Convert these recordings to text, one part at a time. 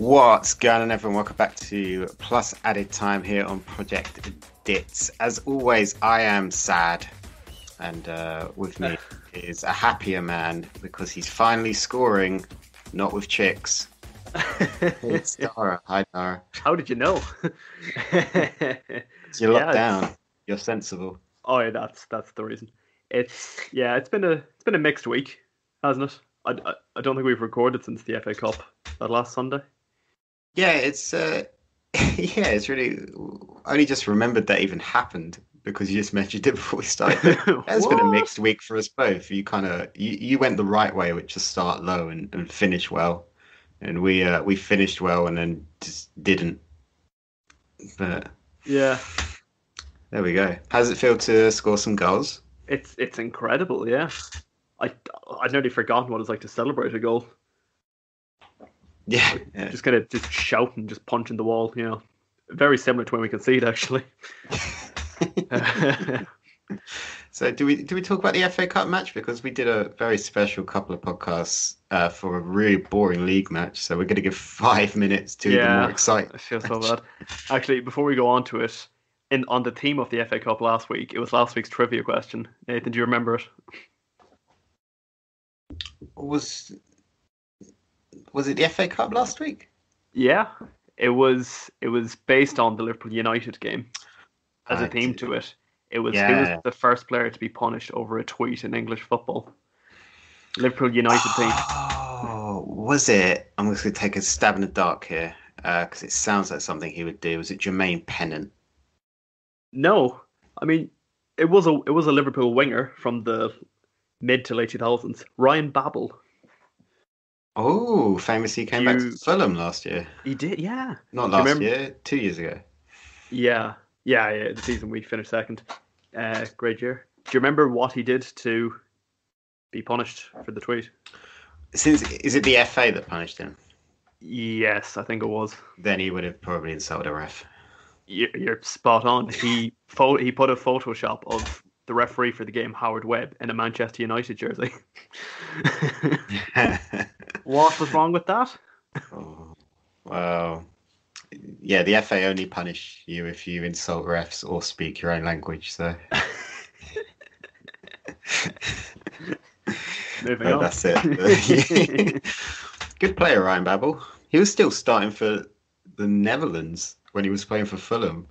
What's going on, everyone? Welcome back to Plus Added Time here on Project Dits. As always, I am sad, and with me is a happier man because he's finally scoring, not with chicks. It's Darragh. Hi, Darragh. How did you know? You're locked down. You're sensible. Oh, yeah, that's the reason. It's been a mixed week, hasn't it? I don't think we've recorded since the FA Cup that last Sunday. Yeah, it's it's really. I only just remembered that even happened because you just mentioned it before we started. It's been a mixed week for us both. You you went the right way, which is start low and finish well, and we finished well and then just didn't. But yeah, there we go. How does it feel to score some goals? It's incredible. Yeah, I'd nearly forgotten what it's like to celebrate a goal. Yeah. Just kind of just shouting, just punching the wall, Very similar to when we concede, actually. So do we talk about the FA Cup match? Because we did a very special couple of podcasts for a really boring league match. So we're going to give 5 minutes to the more exciting. I feel so bad. Actually, before we go on to it, on the theme of the FA Cup last week, it was last week's trivia question. Nathan, do you remember it? Was it the FA Cup last week? Yeah, it was based on the Liverpool United game as a theme to it. Who was the first player to be punished over a tweet in English football? Liverpool United team. Oh, was it? I'm just going to take a stab in the dark here because it sounds like something he would do. Was it Jermaine Pennant? No, I mean it was a Liverpool winger from the mid to late 2000s, Ryan Babel. Oh, famously came back to Fulham last year. He did, yeah. Not last year, 2 years ago. Yeah. The season we finished second. Great year. Do you remember what he did to be punished for the tweet? Is it the FA that punished him? Yes, I think it was. Then he would have probably insulted a ref. You're spot on. He put a Photoshop of the referee for the game, Howard Webb, in a Manchester United jersey. What was wrong with that? Oh, well, yeah, the FA only punish you if you insult refs or speak your own language. So moving on. That's it. Good player, Ryan Babel. He was still starting for the Netherlands when he was playing for Fulham.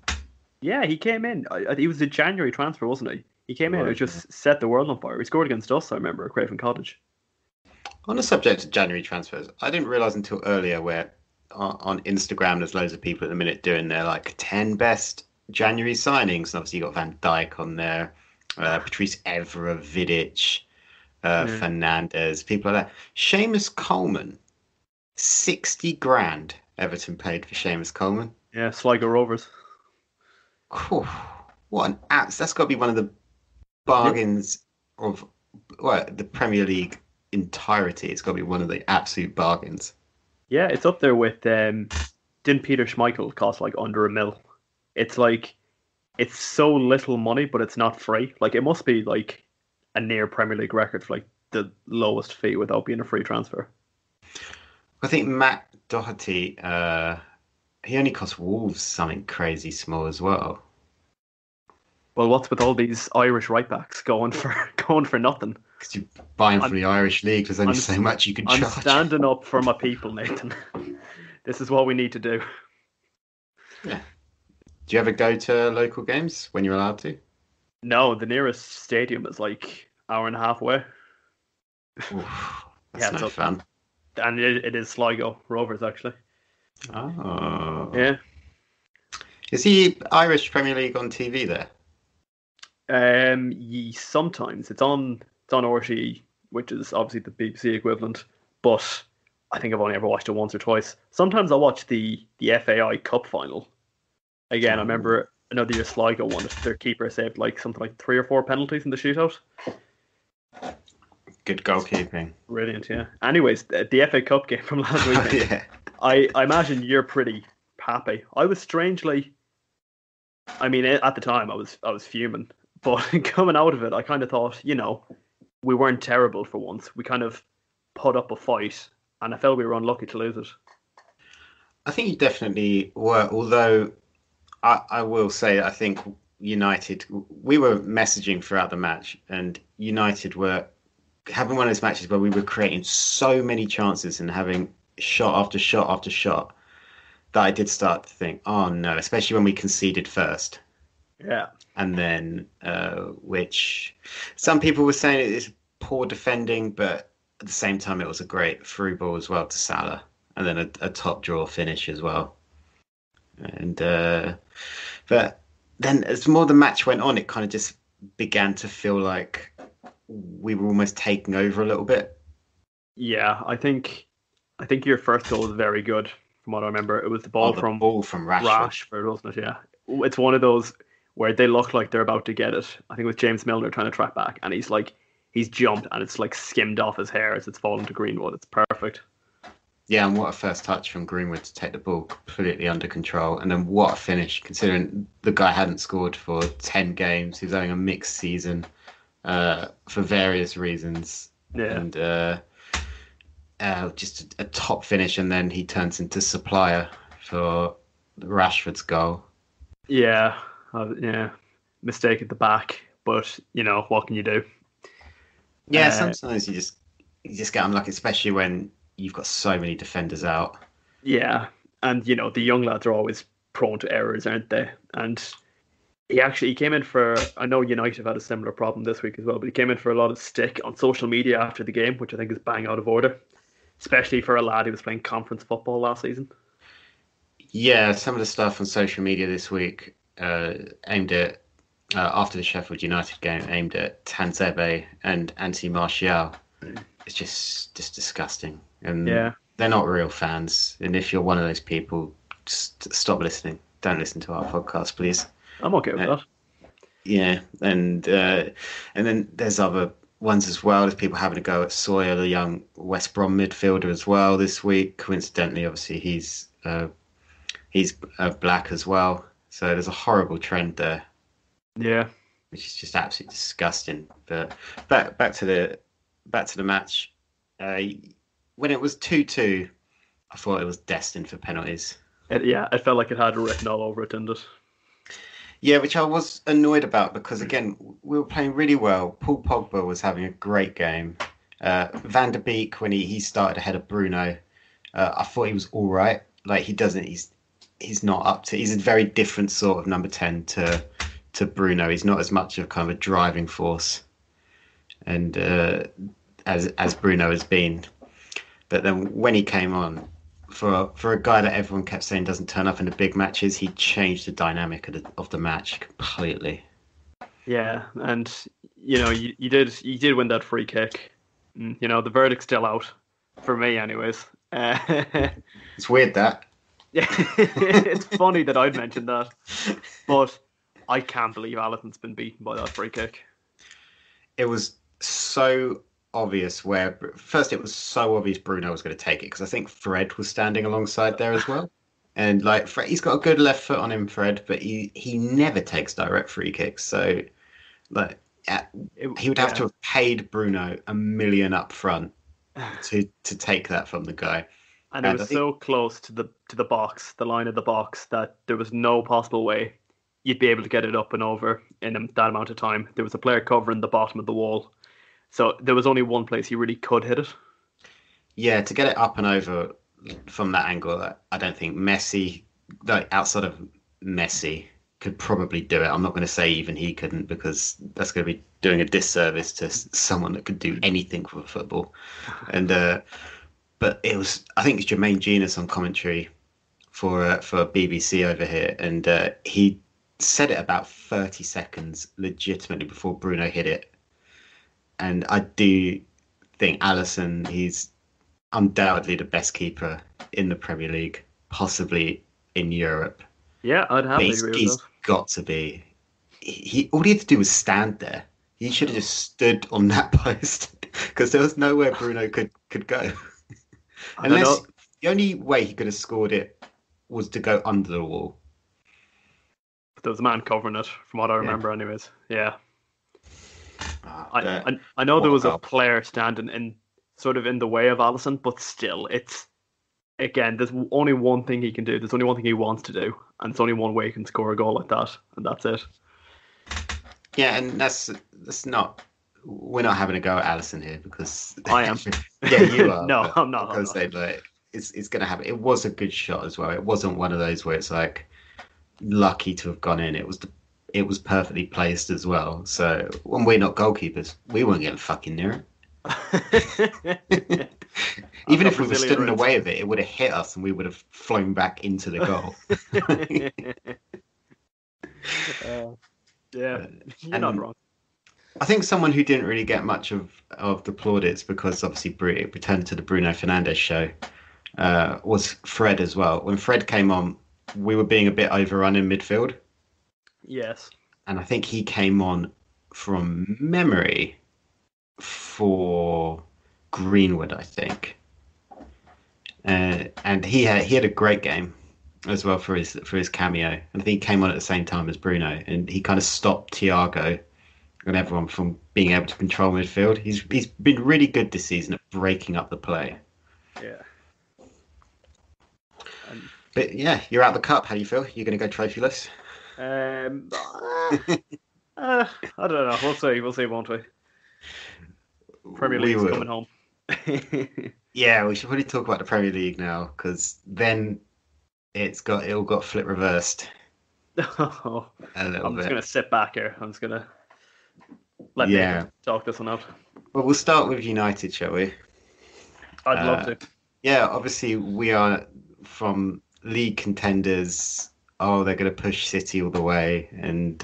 Yeah, he came in. He was a January transfer, wasn't he? He came in and just set the world on fire. He scored against us, I remember, at Craven Cottage. On the subject of January transfers, I didn't realise until earlier where on Instagram there's loads of people at the minute doing their 10 best January signings. And obviously you got Van Dijk on there, Patrice Evra, Vidic, Fernandes, people like that. Seamus Coleman, 60 grand Everton paid for Seamus Coleman. Yeah, Sligo Rovers. Whew, what an ass. That's got to be one of the bargains of the Premier League entirety. It's got to be one of the absolute bargains. Yeah, it's up there with didn't Peter Schmeichel cost under $1 million? It's it's so little money, but it's not free. It must be a near Premier League record for the lowest fee without being a free transfer. I think Matt Doherty, he only cost Wolves something crazy small as well. Well, what's with all these Irish right backs going for nothing? Because you're buying from the Irish league. There's only so much you can charge. I'm standing up for my people, Nathan. This is what we need to do. Yeah. Do you ever go to local games when you're allowed to? No, the nearest stadium is hour and a half away. Oof, that's no fun. And it is Sligo Rovers, actually. Oh. Yeah. Is the Irish Premier League on TV there? Sometimes it's on RTE, which is obviously the BBC equivalent, but I think I've only ever watched it once or twice. Sometimes I'll watch the FAI Cup final. Again, I remember another year Sligo won it. Their keeper saved something like 3 or 4 penalties in the shootout. Good goalkeeping. Brilliant, yeah. Anyways, the FA Cup game from last weekend. Yeah. I imagine you're pretty happy. I was strangely, at the time I was fuming, but coming out of it, I kind of thought, we weren't terrible for once. We kind of put up a fight, and I felt we were unlucky to lose it. I think you definitely were. Although I will say, I think United, we were messaging throughout the match, and United were having one of those matches where we were creating so many chances and having shot after shot after shot that I did start to think, oh no, especially when we conceded first. Yeah. And then, which some people were saying it's poor defending, but at the same time, it was a great through ball as well to Salah, and then a top draw finish as well. And but then as more the match went on, it kind of just began to feel like we were almost taking over a little bit. Yeah, I think your first goal was very good from what I remember. It was the Oh, ball the from ball from Rashford. Rashford, wasn't it? Yeah. It's one of those where they look like they're about to get it. I think it was James Milner trying to track back, and he's jumped and it's like skimmed off his hair as it's fallen to Greenwood. It's perfect. Yeah, and what a first touch from Greenwood to take the ball completely under control. And then what a finish, considering the guy hadn't scored for 10 games. He was having a mixed season for various reasons. Yeah. And just a top finish. And then he turns into supplier for Rashford's goal. Yeah. Yeah. Mistake at the back, but what can you do? Yeah, sometimes you just get unlucky, especially when you've got so many defenders out. Yeah, and the young lads are always prone to errors, aren't they? And he came in for. I know United have had a similar problem this week as well, but he came in for a lot of stick on social media after the game, which I think is bang out of order, especially for a lad who was playing conference football last season. Yeah, some of the stuff on social media this week aimed at after the Sheffield United game, aimed at Tanzebe and Anthony Martial. It's just disgusting, and Yeah, they're not real fans. And if you're one of those people, just stop listening. Don't listen to our podcast, please. I'm okay with that. Yeah, and then there's other ones as well. There's people having a go at Sawyer, the young West Brom midfielder, as well this week. Coincidentally, obviously, he's black as well. So there's a horrible trend there, Yeah, which is just absolutely disgusting. But back to the match. Uh, when it was 2-2, I thought it was destined for penalties. it felt like it had written all over it, didn't it? Yeah, which I was annoyed about because again we were playing really well. Paul Pogba was having a great game. Van der Beek when he started ahead of Bruno, I thought he was all right. Like he's not up to. He's a very different sort of number 10 to Bruno. He's not as much of kind of a driving force, and as Bruno has been. But then when he came on, for a guy that everyone kept saying doesn't turn up in the big matches, he changed the dynamic of the match completely. Yeah, and you did win that free kick. The verdict's still out for me, anyways. It's weird that. Yeah, it's funny that I'd mentioned that, but I can't believe Allison's been beaten by that free kick. It was so obvious where first it was so obvious Bruno was going to take it because I think Fred was standing alongside there as well. And like Fred, he's got a good left foot on him, Fred, but he never takes direct free kicks. So like he would have to have paid Bruno 1 million up front to take that from the guy. And it was so close to the box, the line of the box, that there was no possible way you'd be able to get it up and over in that amount of time. There was a player covering the bottom of the wall. So there was only one place he really could hit it. Yeah, to get it up and over from that angle, I don't think Messi, like outside of Messi, could probably do it. I'm not going to say even he couldn't because that's going to be doing a disservice to someone that could do anything for football. And but I think it's Jermaine Genius on commentary for BBC over here, and he said it about 30 seconds legitimately before Bruno hit it. And I do think Alisson, he's undoubtedly the best keeper in the Premier League, possibly in Europe. Yeah, I'd happily agree with He's that. got to be. All he had to do was stand there. He should have just stood on that post because there was nowhere Bruno could go. Unless the only way he could have scored it was to go under the wall. But there was a man covering it, from what I remember, anyways. Yeah. I know there was a player standing in sort of in the way of Alisson, but still, it's again, there's only one thing he can do. There's only one thing he wants to do, and it's only one way he can score a goal like that, and that's it. Yeah, and that's not. We're not having a go at Allison here because I am. Yeah, you are. No, I'm not. Because they like it's going to happen. It was a good shot as well. It wasn't one of those where it's like lucky to have gone in. It was perfectly placed as well. So when we're not goalkeepers, we weren't getting fucking near it. Even if we were stood in the way of it, it would have hit us and we would have flown back into the goal. Yeah, you're not wrong. I think someone who didn't really get much of the plaudits because obviously it returned to the Bruno Fernandes show was Fred as well. When Fred came on, we were being a bit overrun in midfield. Yes. And I think he came on from memory for Greenwood, I think. And he had a great game as well for his cameo. And I think he came on at the same time as Bruno, and he kind of stopped Thiago and everyone from being able to control midfield. He's been really good this season at breaking up the play. Yeah. But yeah, you're out of the cup. How do you feel? You're going to go trophyless? I don't know. We'll see, won't we? Premier League's coming home. Yeah, we should probably talk about the Premier League now because then it all got flip reversed. I'm just going to sit back here. I'm just going to let Nathan talk this one out. Well, we'll start with United, shall we? I'd love to. Yeah, obviously we are from league contenders. Oh, they're going to push City all the way and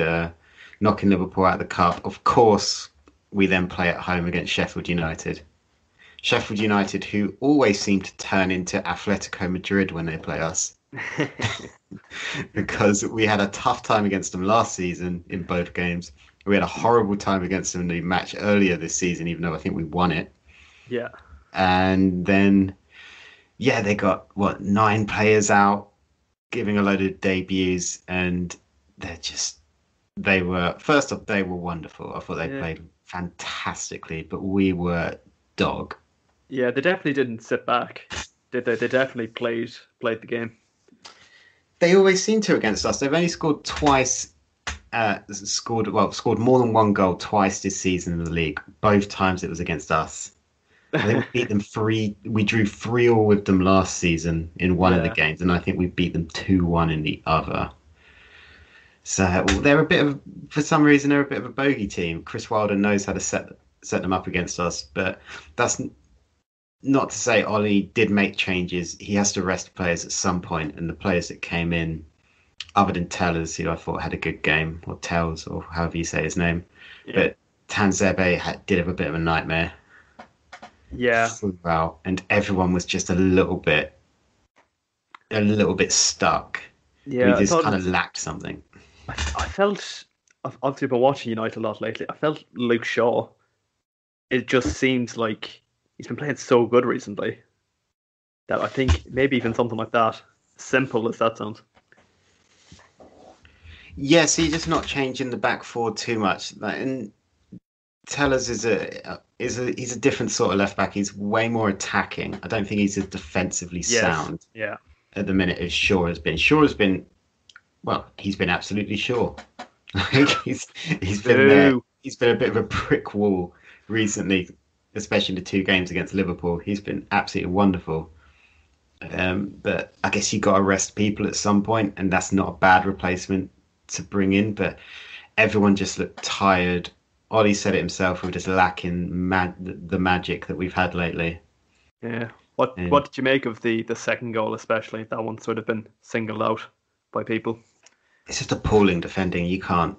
knocking Liverpool out of the cup. Of course, we then play at home against Sheffield United. Sheffield United, who always seem to turn into Atletico Madrid when they play us. Because we had a tough time against them last season in both games. We had a horrible time against them in the match earlier this season, even though I think we won it. Yeah. And then, they got, 9 players out, giving a load of debuts, and they were wonderful. I thought they played fantastically, but we were dog. Yeah, they definitely didn't sit back, did they? They definitely played the game. They always seem to against us. They've only scored twice, scored more than one goal twice this season in the league. Both times it was against us. I think we beat them 3. We drew 3-3 with them last season in one of the games, and I think we beat them 2-1 in the other. So for some reason, they're a bit of a bogey team. Chris Wilder knows how to set them up against us, but that's not to say Ollie did make changes. He has to rest players at some point, and the players that came in, other than Tellers, who I thought had a good game, or Tells, or however you say his name, but Tanzebe did have a bit of a nightmare. Yeah. Throughout, and everyone was just a little bit stuck. Yeah, we just kind of lacked something. I felt, obviously, been watching United a lot lately. I felt Luke Shaw. It just seems like he's been playing so good recently that I think maybe even something like that, simple as that sounds. Yeah, so you're just not changing the back four too much. And Tellers is he's a different sort of left back. He's way more attacking. I don't think he's as defensively sound. Yeah. At the minute as Shaw has been. Shaw has been, he's been absolutely sure. he's been there. He's been a bit of a brick wall recently, especially the 2 games against Liverpool. He's been absolutely wonderful. But I guess you got to rest people at some point, and that's not a bad replacement to bring in. But everyone just looked tired. Ollie said it himself. We're just lacking the magic that we've had lately. Yeah. What did you make of the second goal, especially? That one sort of been singled out by people. It's just appalling defending. You can't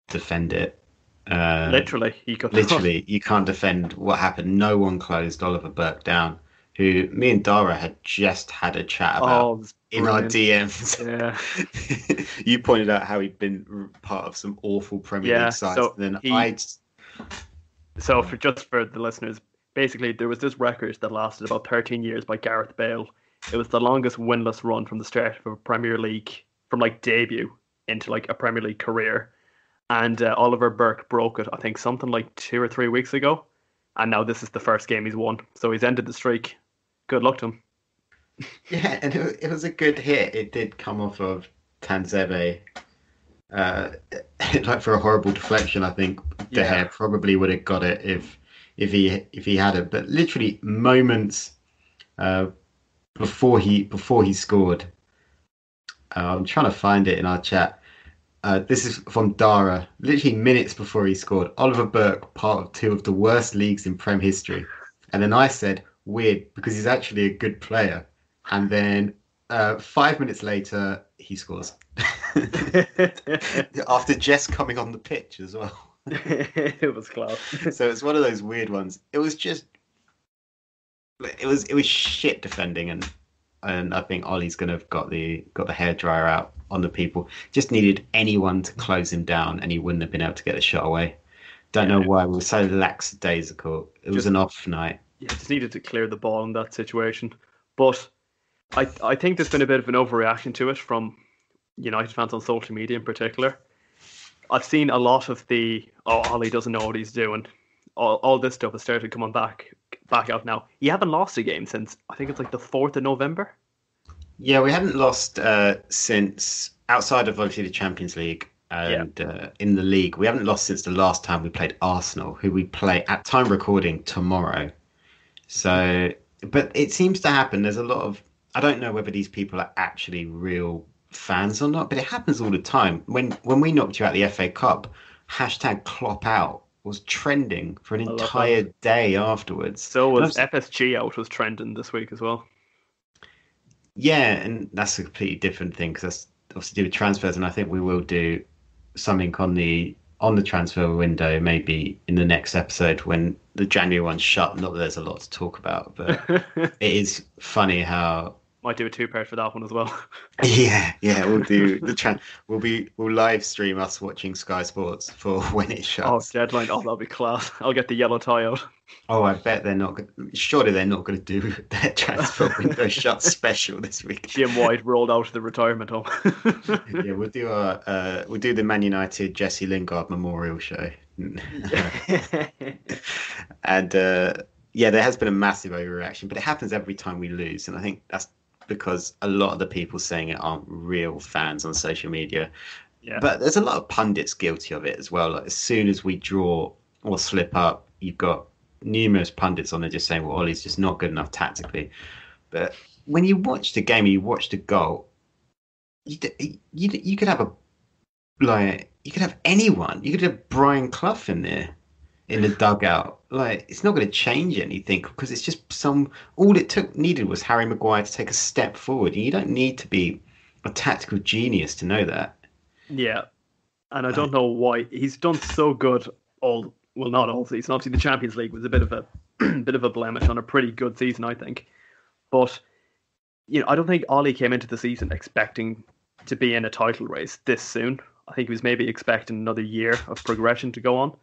defend it. Literally, you can't defend what happened. No one closed Oliver Burke down, who me and Darragh had just had a chat about in our DMs. Yeah. You pointed out how he'd been part of some awful Premier League sides. So for the listeners, basically there was this record that lasted about 13 years by Gareth Bale. It was the longest winless run from the start of a Premier League, from debut into a Premier League career. And Oliver Burke broke it, I think, something like 2 or 3 weeks ago. And now this is the first game he's won. So he's ended the streak Good luck to him. Yeah, and it was a good hit. It did come off of Tanzebe, uh, like for a horrible deflection. I think De Yeah. Gea probably would have got it if he had it. But literally moments uh, before he scored, I'm trying to find it in our chat. This is from Darragh. Literally minutes before he scored. Oliver Burke, part of two of the worst leagues in Prem history. And then I said, weird, because he's actually a good player. And then 5 minutes later, he scores. After Jess coming on the pitch as well. It was class. So it's one of those weird ones. It was shit defending, and I think Ollie's gonna have got the hairdryer out on the people. Just needed anyone to close him down, and he wouldn't have been able to get the shot away. Don't know why we were so lackadaisical. It was an off night. Yeah, just needed to clear the ball in that situation. But I think there's been a bit of an overreaction to it from United fans on social media in particular. I've seen a lot of Ollie doesn't know what he's doing. All this stuff has started coming back out now. You haven't lost a game since, I think it's like the 4th of November. Yeah, we haven't lost since, outside of obviously the Champions League and in the league, we haven't lost since the last time we played Arsenal, who we play at time recording tomorrow. So, but it seems to happen. There's a lot of, I don't know whether these people are actually real fans or not, but it happens all the time. When we knocked you out the FA Cup, hashtag Klopp out was trending for an entire day afterwards. So was FSG out was trending this week as well. Yeah, and that's a completely different thing because that's obviously to do with transfers, and I think we will do something on the transfer window maybe in the next episode when the January one's shut. Not that there's a lot to talk about, but it is funny how might do a 2-part for that one as well. Yeah, we'll do we'll live stream us watching Sky Sports for when it shuts. Deadline. That'll be class. I'll get the yellow tie out. I bet they're not. Surely they're not going to do their transfer window shut special this week. Jim White rolled out of the retirement home. Yeah, we'll do the Man United Jesse Lingard memorial show. And there has been a massive overreaction, but it happens every time we lose, and I think that's because a lot of the people saying it aren't real fans on social media. Yeah. But there's a lot of pundits guilty of it as well. Like as soon as we draw or slip up, you've got numerous pundits on there just saying, well, Ollie's just not good enough tactically. But when you watch the game and you watch the goal, you could have you could have anyone. You could have Brian Clough in there in the dugout. Like, it's not going to change anything because it's just all it needed was Harry Maguire to take a step forward. And you don't need to be a tactical genius to know that. Yeah. And I don't know why he's done so good not all season. Obviously the Champions League was a bit of a blemish on a pretty good season, I think. But I don't think Ollie came into the season expecting to be in a title race this soon. I think he was maybe expecting another year of progression to go on.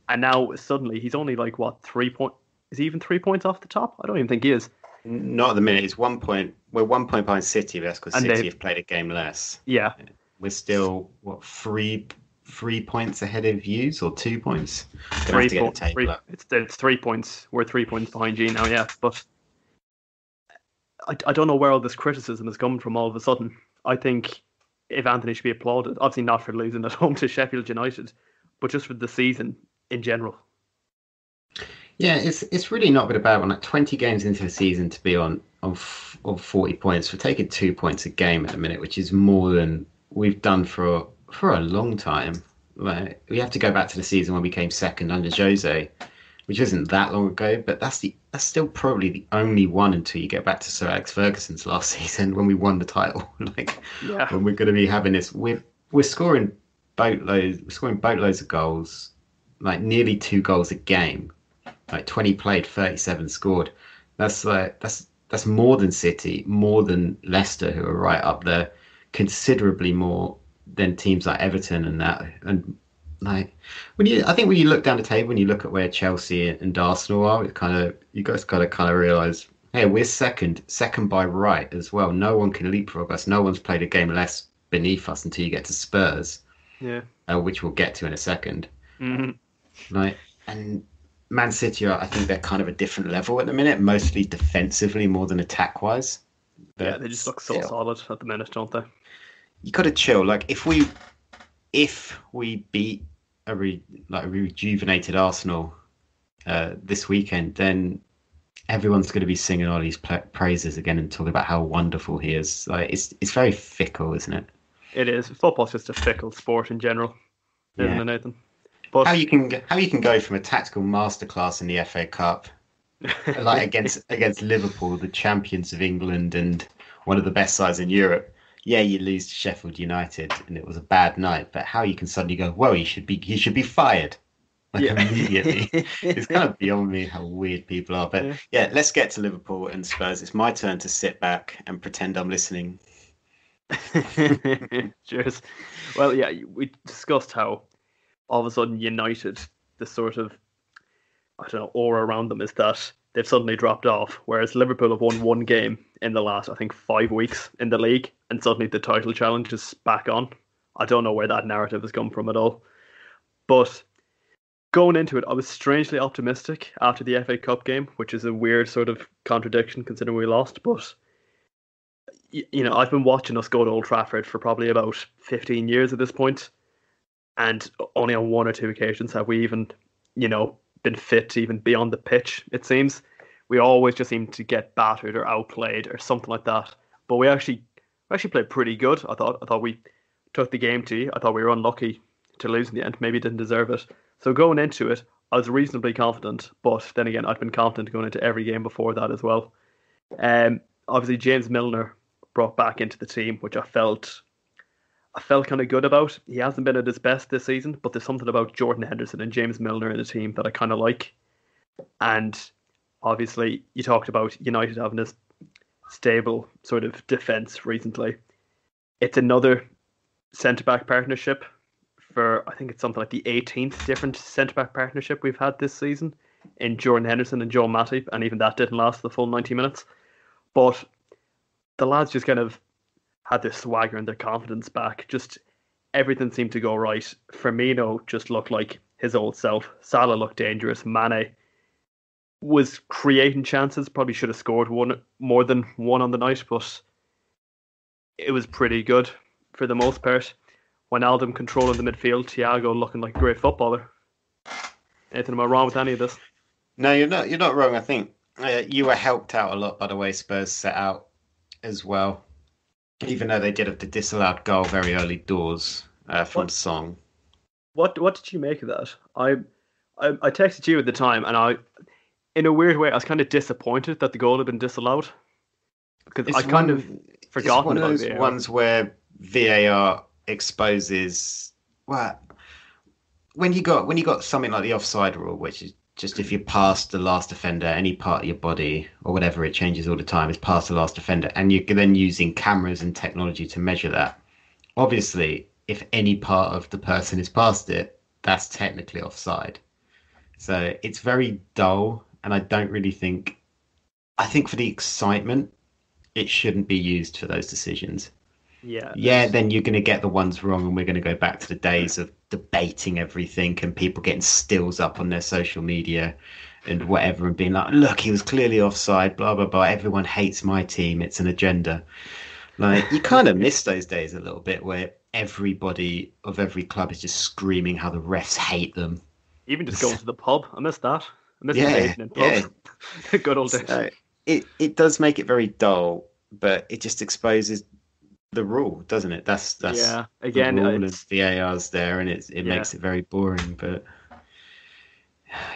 And now suddenly he's only like 3 points. Is he even 3 points off the top? I don't even think he is. Not at the minute. It's 1 point. We're 1 point behind City. That's because City have played a game less. Yeah. We're still 3 points ahead of yous or 2 points. It's 3 points. We're 3 points behind you now. Yeah, but I don't know where all this criticism is coming from all of a sudden. I think if Anthony should be applauded, obviously not for losing at home to Sheffield United, but just for the season in general. Yeah, it's really not been a bad one. Like 20 games into the season to be on 40 points. We're taking 2 points a game at the minute, which is more than we've done for a long time. Like, we have to go back to the season when we came second under Jose, which isn't that long ago, but that's still probably the only one until you get back to Sir Alex Ferguson's last season when we won the title. When we're going to be having this, we're scoring boatloads of goals, like nearly 2 goals a game, like 20 played, 37 scored. That's more than City, more than Leicester, who are right up there, considerably more than teams like Everton and that. And like when you look down the table and you look at where Chelsea and Arsenal are, you guys got to kind of realise, hey, we're second by right as well. No one can leapfrog us. No one's played a game less beneath us until you get to Spurs. Yeah, which we'll get to in a second. Mm-hmm. Like, and Man City I think they're kind of a different level at the minute, mostly defensively more than attack-wise. Yeah, But they just look so still, solid at the minute, don't they? you got to chill. Like if we beat a rejuvenated Arsenal this weekend, then everyone's going to be singing Ollie's praises again and talking about how wonderful he is. Like it's very fickle, isn't it? It is. Football's just a fickle sport in general, isn't Yeah. it, Nathan? How But you can go from a tactical masterclass in the FA Cup, like against Liverpool, the champions of England and one of the best sides in Europe. Yeah, you lose to Sheffield United, and it was a bad night. But how you can suddenly go, well, he should be fired like yeah, immediately. It's kind of beyond me how weird people are. But yeah. yeah, let's get to Liverpool and Spurs. It's my turn to sit back and pretend I'm listening. Cheers. Well, yeah, we discussed how all of a sudden United, the sort of, I don't know, aura around them is that they've suddenly dropped off, whereas Liverpool have won one game in the last, I think, 5 weeks in the league, and suddenly the title challenge is back on. I don't know where that narrative has come from at all. But going into it, I was strangely optimistic after the FA Cup game, which is a weird sort of contradiction considering we lost. But, I've been watching us go to Old Trafford for probably about 15 years at this point, and only on one or two occasions have we even, been fit to even be on the pitch, it seems. We always just seem to get battered or outplayed or something like that. But we actually played pretty good. I thought we took the game to you. I thought we were unlucky to lose in the end. Maybe didn't deserve it. So going into it, I was reasonably confident. But then again, I've been confident going into every game before that as well. Obviously, James Milner brought back into the team, which I felt kind of good about. He hasn't been at his best this season, but there's something about Jordan Henderson and James Milner in the team that I kind of like. And obviously, you talked about United having this stable sort of defence recently. It's another centre back partnership for, I think it's something like the 18th different centre back partnership we've had this season in Jordan Henderson and Joe Matip, and even that didn't last the full 90 minutes. But the lads just kind of had their swagger and their confidence back. Just everything seemed to go right. Firmino just looked like his old self. Salah looked dangerous. Mane was creating chances. Probably should have scored one more than one on the night, but it was pretty good for the most part. Wijnaldum controlling the midfield. Thiago looking like a great footballer. Anything am I wrong with any of this? No, you're not. You're not wrong. I think you were helped out a lot by the way Spurs set out as well. Even though they did have the disallowed goal very early doors from What Song. what did you make of that? I texted you at the time, and in a weird way, I was kind of disappointed that the goal had been disallowed because I kind of It's forgotten one of about those VAR. ones where VAR exposes well when you got something like the offside rule, which is just if you're past the last offender, any part of your body or whatever, it changes all the time, is past the last offender, and you're then using cameras and technology to measure that. Obviously, if any part of the person is past it, that's technically offside. So it's very dull, and I don't really think. I think for the excitement, it shouldn't be used for those decisions. Yeah, Yeah, then you're going to get the ones wrong, and we're going to go back to the days of debating everything and people getting stills up on their social media and whatever and being like, look, he was clearly offside, blah, blah, blah. Everyone hates my team. It's an agenda. Like, you kind of miss those days a little bit where everybody of every club is just screaming how the refs hate them. even just going to the pub, I miss that. I miss Yeah, debating in yeah. pubs. Good old days. So it does make it very dull, but it just exposes the rule, doesn't it? That's Yeah, the again, rule, and it's VAR's there, and it yeah, makes it very boring. But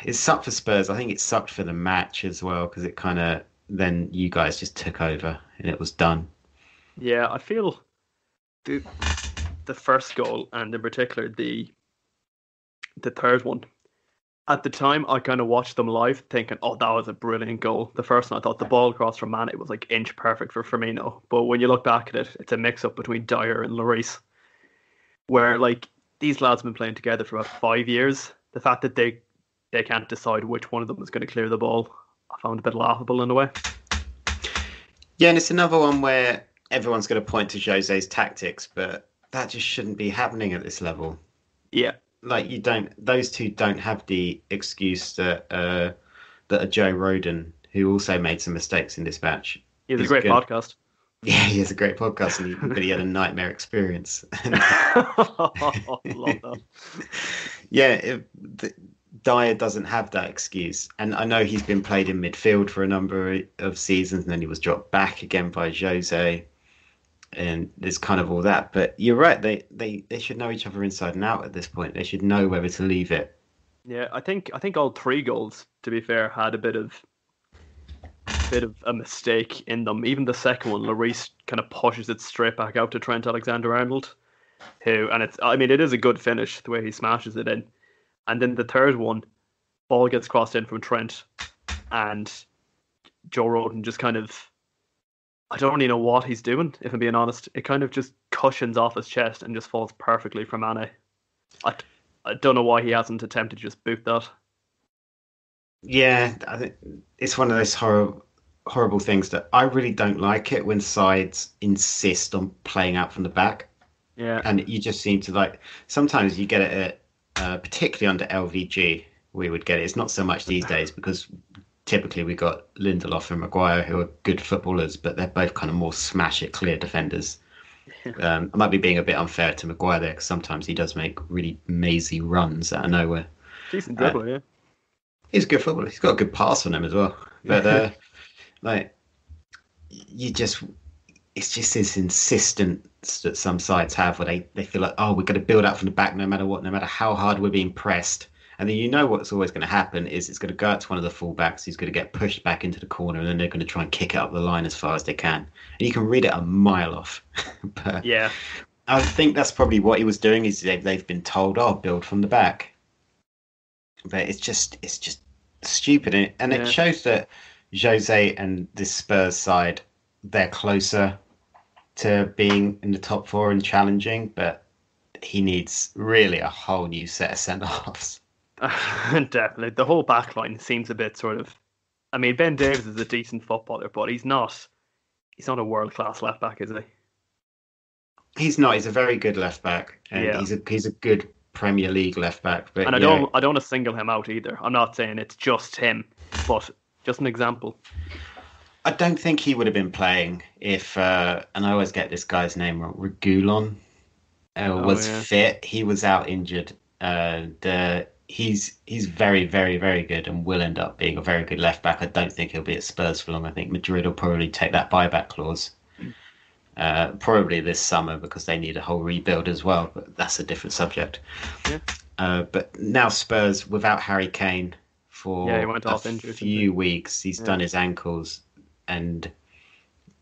it sucked for Spurs. I think it sucked for the match as well because it kind of then you guys just took over and it was done. yeah. I feel the the first goal, and in particular the third one. At the time, I kind of watched them live, thinking, "Oh, that was a brilliant goal." The first one, I thought the ball across from Mane was like inch perfect for Firmino. But when you look back at it, it's a mix-up between Dyer and Lloris, where like these lads have been playing together for about 5 years. The fact that they can't decide which one of them is going to clear the ball, I found a bit laughable in a way. Yeah, and it's another one where everyone's going to point to Jose's tactics, but that just shouldn't be happening at this level. Yeah, like you don't. Those two don't have the excuse that a Joe Roden, who also made some mistakes in this match, He has a is great good. podcast. Yeah, he has a great podcast, but he had a nightmare experience. Love that. Yeah, Dyer doesn't have that excuse, and I know he's been played in midfield for a number of seasons, and then he was dropped back again by Jose, and there's kind of all that. But you're right; they should know each other inside and out at this point. They should know whether to leave it. Yeah, I think all three goals, to be fair, had a bit of a mistake in them. Even the second one, Lloris kind of pushes it straight back out to Trent Alexander-Arnold, and it is a good finish the way he smashes it in. And then the third one, ball gets crossed in from Trent, and Joe Roden just kind of, I don't really know what he's doing, if I'm being honest. It kind of just cushions off his chest and just falls perfectly for Mane. I, I don't know why he hasn't attempted to just boot that. Yeah, I think it's one of those horrible things that I really don't like it when sides insist on playing out from the back. Yeah. And you just seem to like, sometimes you get it particularly under LVG, we would get it. It's not so much these days because typically we got Lindelof and Maguire who are good footballers, but they're both kind of more smash it clear defenders. I might be being a bit unfair to Maguire there because sometimes he does make really mazy runs out of nowhere. Decent dribbler, yeah. He's a good footballer. He's got a good pass on him as well. But like you just, it's just this insistence that some sides have where they feel like, oh, we're going to build up from the back no matter what, no matter how hard we're being pressed. And then you know what's always going to happen is it's going to go out to one of the fullbacks, he's going to get pushed back into the corner, and then they're going to try and kick it up the line as far as they can. And you can read it a mile off. But Yeah. I think that's probably what he was doing is they've been told, oh, build from the back. But it's just stupid. And Yeah. it shows that Jose and this Spurs side, they're closer to being in the top four and challenging, but he needs really a whole new set of centre-halves. Definitely. The whole back line seems a bit sort of. I mean, Ben Davies is a decent footballer, but he's not. He's not a world class left back, is he? He's not. He's a very good left back, and Yeah. he's a good Premier League left back. But And I yeah, don't want to single him out either. I'm not saying it's just him, but just an example. I don't think he would have been playing if. And I always get this guy's name wrong. Regulon was Yeah. fit. He was out injured. He's very, very, very good and will end up being a very good left back. I don't think he'll be at Spurs for long. I think Madrid will probably take that buyback clause. Probably this summer because they need a whole rebuild as well, but that's a different subject. Yeah. But now Spurs without Harry Kane for He went off injured, didn't he? few weeks. He's done his ankles, and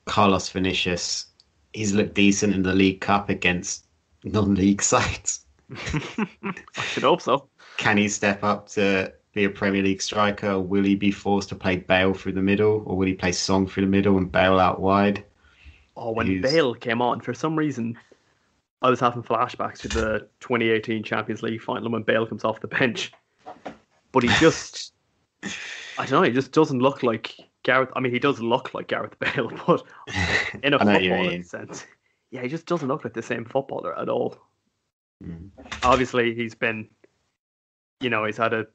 Carlos Vinicius, he's looked decent in the League Cup against non-league sides. I should hope so. Can he step up to be a Premier League striker, or will he be forced to play Bale through the middle, or will he play Song through the middle and Bale out wide? Oh, when Bale came on, for some reason, I was having flashbacks to the 2018 Champions League final when Bale comes off the bench. But he just, I don't know, he just doesn't look like Gareth. I mean, he does look like Gareth Bale, but in a I know what you footballing mean. sense, yeah, he just doesn't look like the same footballer at all. Mm. Obviously, he's had a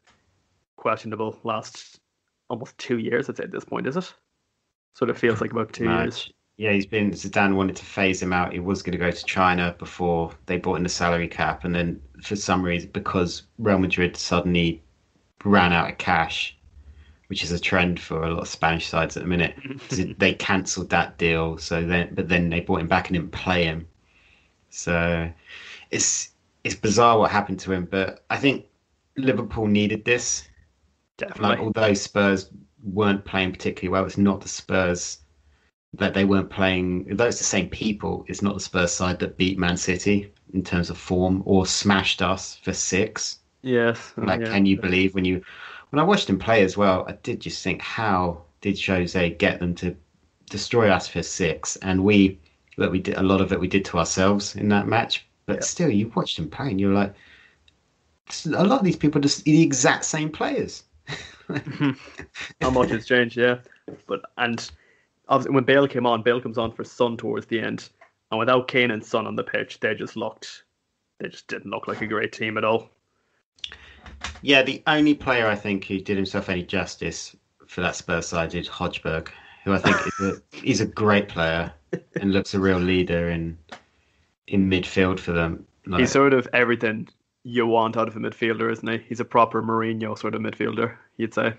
questionable last almost 2 years, I'd say at this point, is it? Sort of feels like about 2 years. Yeah, Zidane wanted to phase him out. He was going to go to China before they brought in the salary cap. And then for some reason, because Real Madrid suddenly ran out of cash, which is a trend for a lot of Spanish sides at the minute, they cancelled that deal. But then they brought him back and didn't play him. So it's bizarre what happened to him. But I think Liverpool needed this. Definitely. Like, although Spurs weren't playing particularly well, it's not the Spurs that they weren't playing. Though it's the same people, it's not the Spurs side that beat Man City in terms of form or smashed us for 6. Yes. Can you believe when I watched him play as well? I did just think, how did Jose get them to destroy us for 6? And we did a lot of it. We did to ourselves in that match. But still, you watched him play, and you're like, a lot of these people are just the exact same players. How much has changed, yeah. And obviously when Bale comes on for Son towards the end, and without Kane and Son on the pitch, they just didn't look like a great team at all. Yeah, the only player I think who did himself any justice for that Spurs side is Hodgberg, who I think he's a great player and looks a real leader in midfield for them. He's Like, sort of everything you want out of a midfielder, isn't he? He's a proper Mourinho sort of midfielder, you'd say.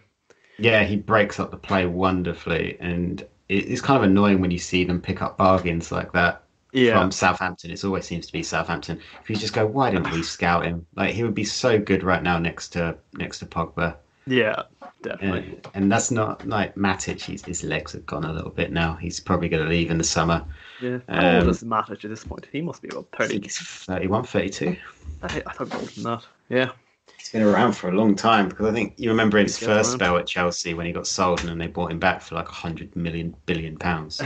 yeah, he breaks up the play wonderfully, and it's kind of annoying when you see them pick up bargains like that Yeah, from Southampton. It always seems to be Southampton. If you just go, why didn't we scout him? Like he would be so good right now next to Pogba. yeah, definitely. And that's not like Matic. His legs have gone a little bit now. He's probably going to leave in the summer. Yeah. How old is Matic at this point? He must be about I 30. think he's 31, 32. I thought older than that. Yeah. He's been around for a long time because I think you remember his He gets first around. spell at Chelsea when he got sold and then they bought him back for like 100 million billion pounds.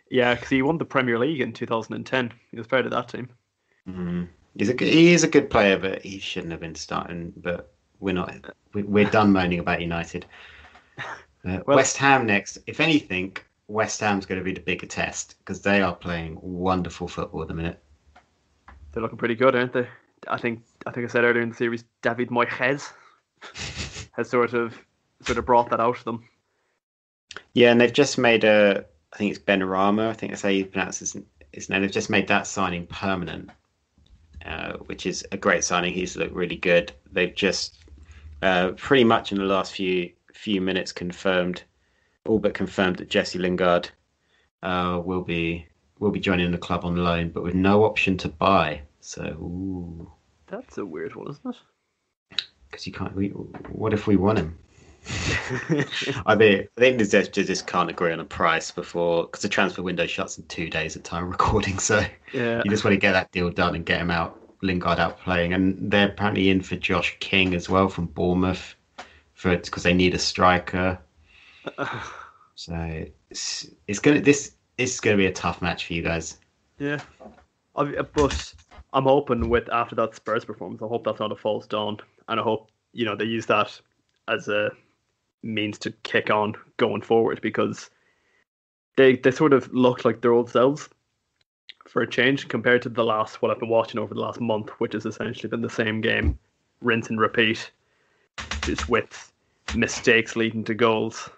Yeah, because he won the Premier League in 2010. He was part of that team. Mm. He is a good player, but he shouldn't have been starting. But we're not. We're done moaning about United. Well, West Ham next. If anything, West Ham's going to be the bigger test because they are playing wonderful football at the minute. they're looking pretty good, aren't they? I think I said earlier in the series, David Moyes has sort of brought that out of them. Yeah, and they've just made a. I think it's Benrahma. I think that's how you pronounce his name. They've just made that signing permanent, which is a great signing. He's looked really good. They've just pretty much in the last few minutes all but confirmed that Jesse Lingard will be joining the club on loan, but with no option to buy. So, That's a weird one, isn't because you can't. What if we want him? it? I think they just can't agree on a price before because the transfer window shuts in 2 days at time of recording. So Yeah. you just want to get that deal done and get him out, Lingard out playing, and they're apparently in for Josh King as well from Bournemouth because they need a striker. So this is gonna be a tough match for you guys. Yeah. But I'm hoping with after that Spurs performance, I hope that's not a false dawn, and I hope they use that as a means to kick on going forward because they sort of look like their old selves for a change compared to the last what I've been watching over the last month, which has essentially been the same game, rinse and repeat, just with mistakes leading to goals.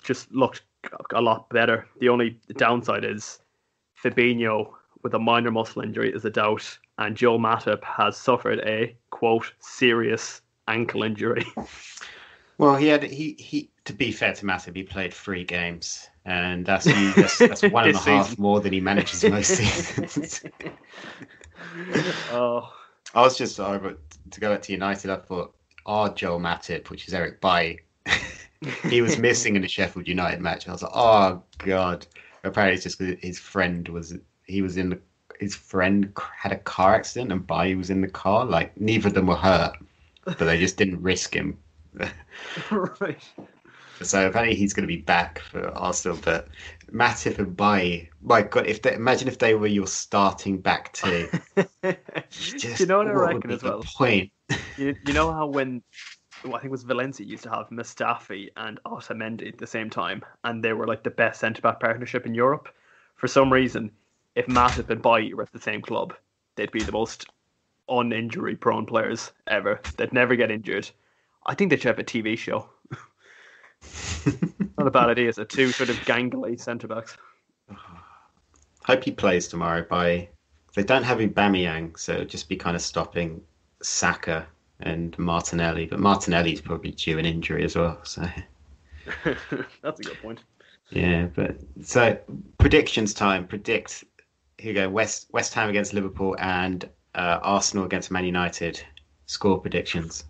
Just looked a lot better. The only downside is Fabinho with a minor muscle injury is a doubt, and Joel Matip has suffered a quote serious ankle injury. Well, he to be fair to Matip, he played 3 games, and that's one and a This half season. more than he manages most seasons. Oh, I was just to go back to United. I thought, Joel Matip, which is Eric Bailly, he was missing in the Sheffield United match. I was like, oh god. Apparently, it's just 'cause his friend had a car accident and Bailly was in the car. Like neither of them were hurt, but they just didn't risk him. right. So apparently he's going to be back for Arsenal. But Matip and Bailly, my God, imagine if they were your starting back two. You know what I What would reckon be as the well? point? You know how when I think it was Valencia used to have Mustafi and Otamendi at the same time, and they were like the best centre back partnership in Europe. For some reason, if Matip and Bailly were at the same club, they'd be the most uninjury prone players ever. They'd never get injured. I think they should have a TV show. Not a bad idea. It's two sort of gangly centre backs. Hope he plays tomorrow. They don't have Aubameyang, so it'll just be kind of stopping Saka and Martinelli. But Martinelli's probably due an injury as well. So That's a good point. yeah, but so predictions time. Predict here you go. West Ham against Liverpool and Arsenal against Man United. Score predictions.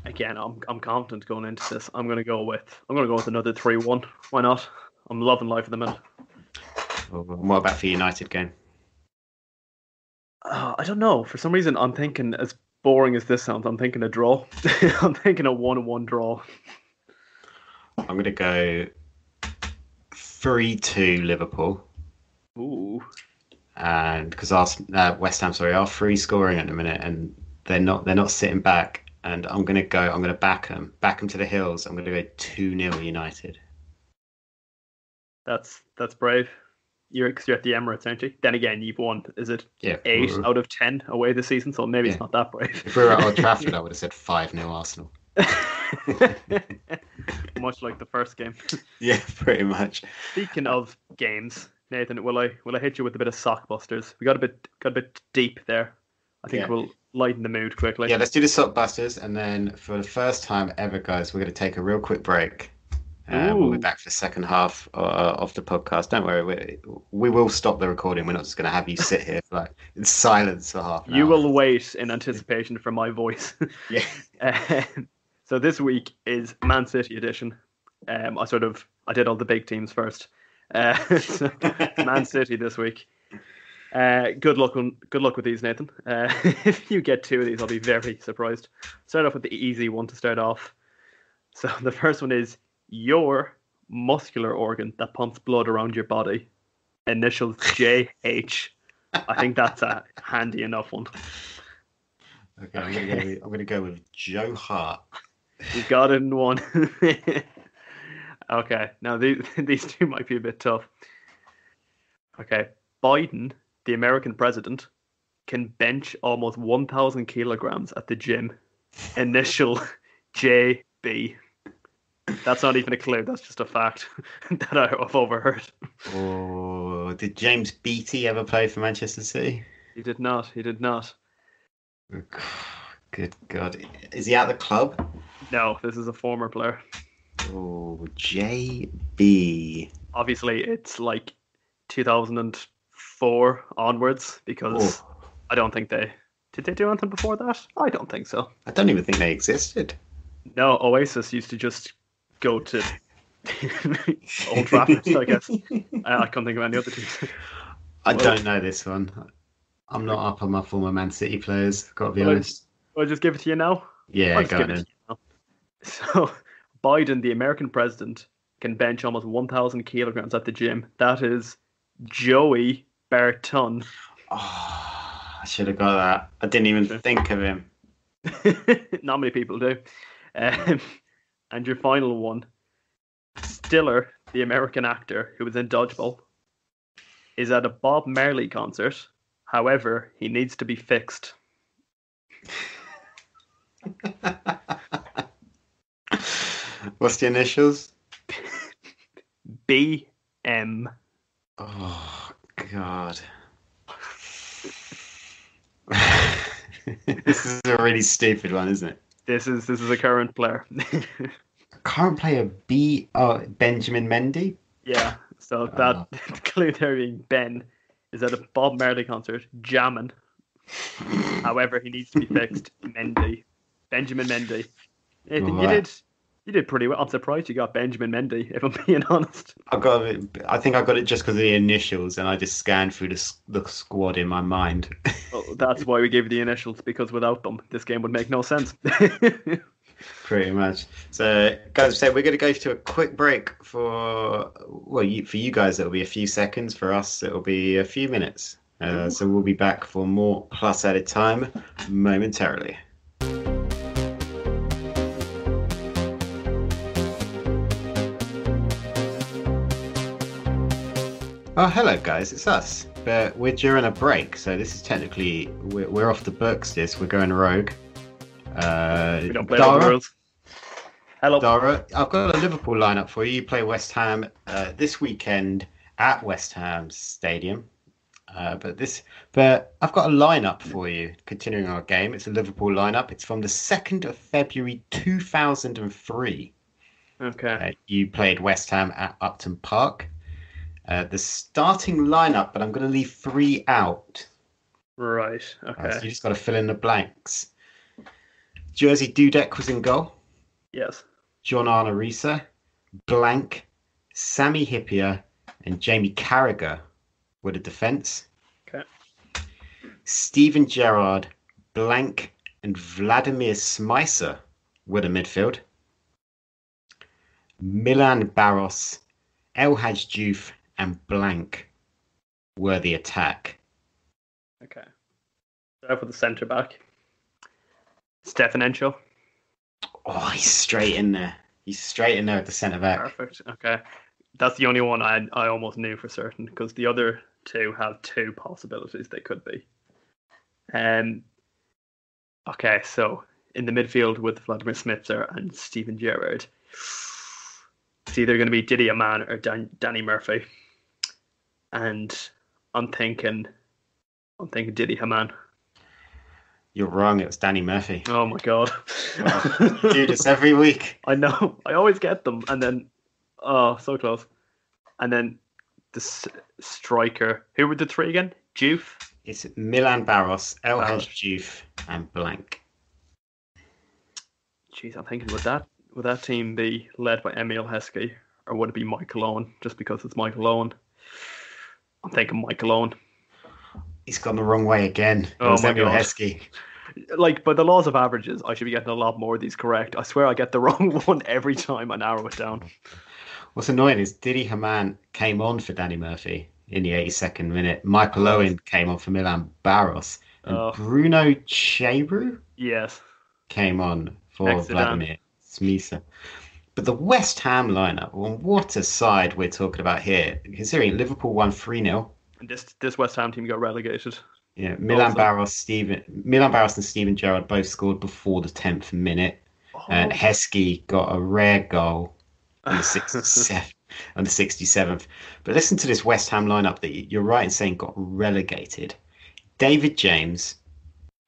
Again, I'm confident going into this. I'm gonna go with another 3-1. Why not? I'm loving life at the minute. What about for United game? I don't know. For some reason, I'm thinking, as boring as this sounds, I'm thinking a draw. I'm thinking a 1-1 draw. I'm going to go 3-2 Liverpool. Ooh. And because West Ham, are free scoring at the minute, and they're not sitting back. And I'm going to back them to the hills. I'm going to go 2-0 United. That's brave. Cause you're at the Emirates, aren't you? Then again, you've won. Is it Yeah, 8 out of 10 away this season? So maybe it's not that brave. If we were at Old Trafford, I would have said 5-0 Arsenal. Much like the first game. Yeah, pretty much. Speaking of games, Nathan, will I hit you with a bit of sockbusters? We got a bit deep there. I think we'll lighten the mood quickly. Yeah, let's do the sockbusters, and then for the first time ever, guys, we're going to take a real quick break. We'll be back for the second half of the podcast. Don't worry, we will stop the recording. We're not just going to have you sit here like in silence for half an hour. You will wait in anticipation for my voice. Yeah. So this week is Man City edition. I did all the big teams first. So Man City this week. Good luck with these, Nathan. If you get 2 of these, I'll be very surprised. Start off with the easy one to start off. So the first one is your muscular organ that pumps blood around your body. Initials JH. I think that's a handy enough one. Okay, I'm gonna go with Joe Hart. You got it in one. Okay, now these 2 might be a bit tough. Okay, Biden, the American president, can bench almost 1,000 kilograms at the gym. Initial JB. That's not even a clue. That's just a fact that I've overheard. Oh, did James Beattie ever play for Manchester City? He did not. Good God. Is he at the club? No, this is a former player. Oh, JB. Obviously, it's like 2004 onwards because I don't think did they do anything before that? I don't think so. I don't even think they existed. No, Oasis used to just go to Old Trafford, I guess. I can't think of any other teams. I don't know this one. I'm not up on my former Man City players, got to be honest. I'll just give it to you now? Yeah, go on then. So, Biden, the American president, can bench almost 1,000 kilograms at the gym. That is Joey Barton. Oh, I should have got that. I didn't even think of him. Not many people do. And your final one, Stiller, the American actor who was in Dodgeball, is at a Bob Marley concert. However, he needs to be fixed. What's the initials? BM. Oh, God. This is a really stupid one, isn't it? This is a current player. Current player Benjamin Mendy? Yeah, so that clue there being Ben is at a Bob Marley concert, jamming. However, he needs to be fixed. Benjamin Mendy. Nathan, you did pretty well. I'm surprised you got Benjamin Mendy, if I'm being honest. I think I got it just because of the initials, and I just scanned through the squad in my mind. Well, that's why we gave you the initials, because without them, this game would make no sense. Pretty much. So, guys, we're going to go to a quick break for you guys. It'll be a few seconds. For us, it'll be a few minutes. So we'll be back for more Plus Added Time momentarily. Oh, hello, guys. It's us. But we're during a break, so this is technically we're off the books. We're going rogue. We don't play the rules. Hello, Darragh. I've got a Liverpool lineup for you. You play West Ham this weekend at West Ham Stadium. But I've got a lineup for you. Continuing our game, it's a Liverpool lineup. It's from the 2nd of February 2003. Okay. You played West Ham at Upton Park. The starting lineup, but I'm going to leave 3 out. Right. Okay. So you just got to fill in the blanks. Jersey Dudek was in goal. Yes. John Arnorisa, blank. Sammy Hippier and Jamie Carragher were the defence. Okay. Steven Gerrard, blank, and Vladimir Smicer were the midfield. Milan Barros, El Hadj Diouf, and blank were the attack. Okay. Start with the centre back. Stefan Encho. Oh, he's straight in there. He's straight in there at the centre back. Perfect. Okay. That's the only one I almost knew for certain, because the other two have two possibilities they could be. Okay, so in the midfield with Vladimir Smitzer and Steven Gerrard, it's either going to be Didi Hamann or Danny Murphy, and I'm thinking Didi Hamann. You're wrong. It was Danny Murphy. Oh my god! You do this every week. I know. I always get them, and then so close. And then the striker. Who were the three again? Juve. It's Milan Barros, El Hadji, and Blank. Jeez, I'm thinking would that team be led by Emil Heskey, or would it be Michael Owen? Just because it's Michael Owen, I'm thinking Michael Owen. He's gone the wrong way again. It was Emil Heskey. Like, by the laws of averages, I should be getting a lot more of these correct. I swear I get the wrong one every time I narrow it down. What's annoying is Didi Hamann came on for Danny Murphy in the 82nd minute. Michael Owen came on for Milan Barros. And Bruno Chebru came on for Vladimir Smitser. But the West Ham lineup, well, what a side we're talking about here. Considering Liverpool won 3-0. And this West Ham team got relegated. Yeah, Milan Barros and Steven Gerrard both scored before the 10th minute. And Heskey got a rare goal on the 67th. But listen to this West Ham lineup that you're right in saying got relegated. David James,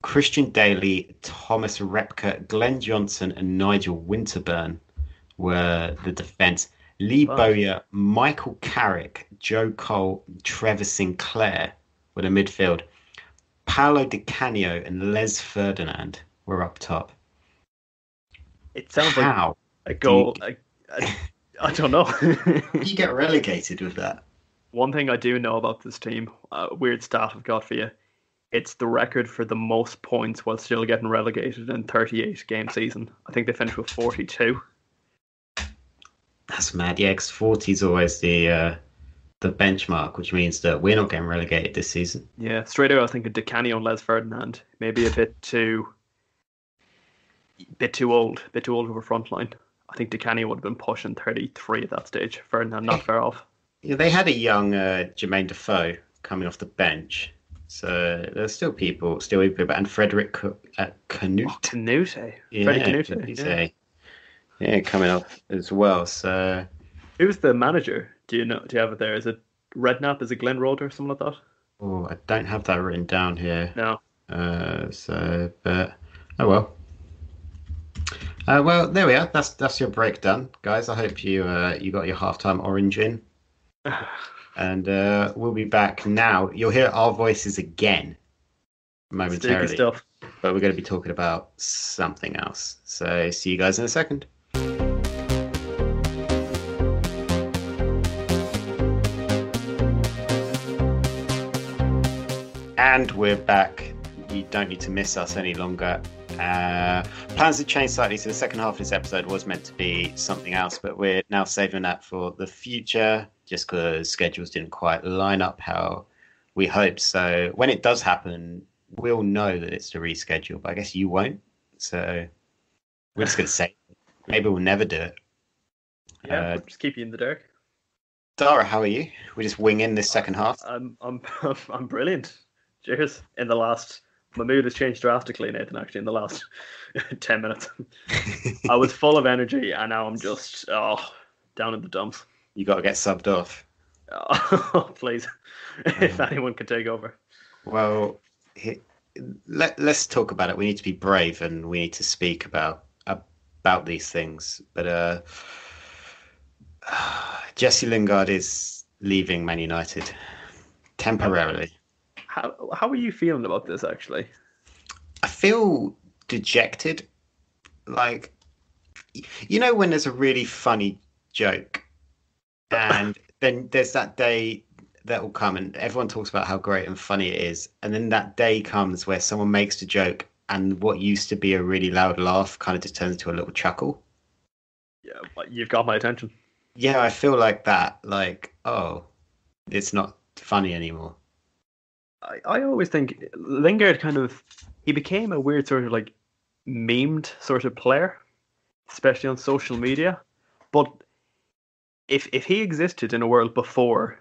Christian Daly, Thomas Repka, Glenn Johnson, and Nigel Winterburn were the defence. Lee Bowyer, Michael Carrick, Joe Cole, Trevor Sinclair were the midfield. Paolo Di Canio and Les Ferdinand were up top. It sounds like a goal. I don't know. You get relegated with that. One thing I do know about this team, weird stat I've got for you, it's the record for the most points while still getting relegated in 38 game season. I think they finished with 42. That's mad. Yeah, because 40 is always the benchmark, which means that we're not getting relegated this season. Yeah, straight away I was thinking Di Canio and Les Ferdinand, maybe a bit too old of a front line. I think Di Canio would have been pushing 33 at that stage. Ferdinand not far off. Yeah, they had a young Jermaine Defoe coming off the bench. So there's still people, and Frederick Canute. Oh, Canute. Yeah, Freddie Canute. Yeah, coming up as well. So who's the manager? Do you have it there? Is it Redknapp? Is it Glenn Roeder or something like that? Oh, I don't have that written down here. No. But oh well. Well, there we are. That's your breakdown, guys. I hope you got your halftime orange in. And we'll be back now. You'll hear our voices again momentarily. Sticky stuff. But we're going to be talking about something else. So see you guys in a second. And we're back. You don't need to miss us any longer. Plans have changed slightly, so the second half of this episode was meant to be something else, but we're now saving that for the future just because schedules didn't quite line up how we hoped. So when it does happen, we'll know that it's to reschedule, but I guess you won't. So we're just going to say maybe we'll never do it. Yeah, just keep you in the dark. Darragh, how are you? We just wing in this second half. I'm brilliant. Cheers. My mood has changed drastically, Nathan, actually, in the last 10 minutes. I was full of energy, and now I'm just down in the dumps. You got to get subbed off. Oh, please. If anyone can take over. Well, let's talk about it. We need to be brave, and we need to speak about these things. But Jesse Lingard is leaving Man United temporarily. How are you feeling about this, actually? I feel dejected. Like, you know when there's a really funny joke and then there's that day that will come and everyone talks about how great and funny it is, and then that day comes where someone makes the joke and what used to be a really loud laugh kind of just turns into a little chuckle. Yeah, you've got my attention. Yeah, I feel like that. Like, oh, it's not funny anymore. I always think Lingard he became a weird sort of like memed sort of player, especially on social media. But if he existed in a world before,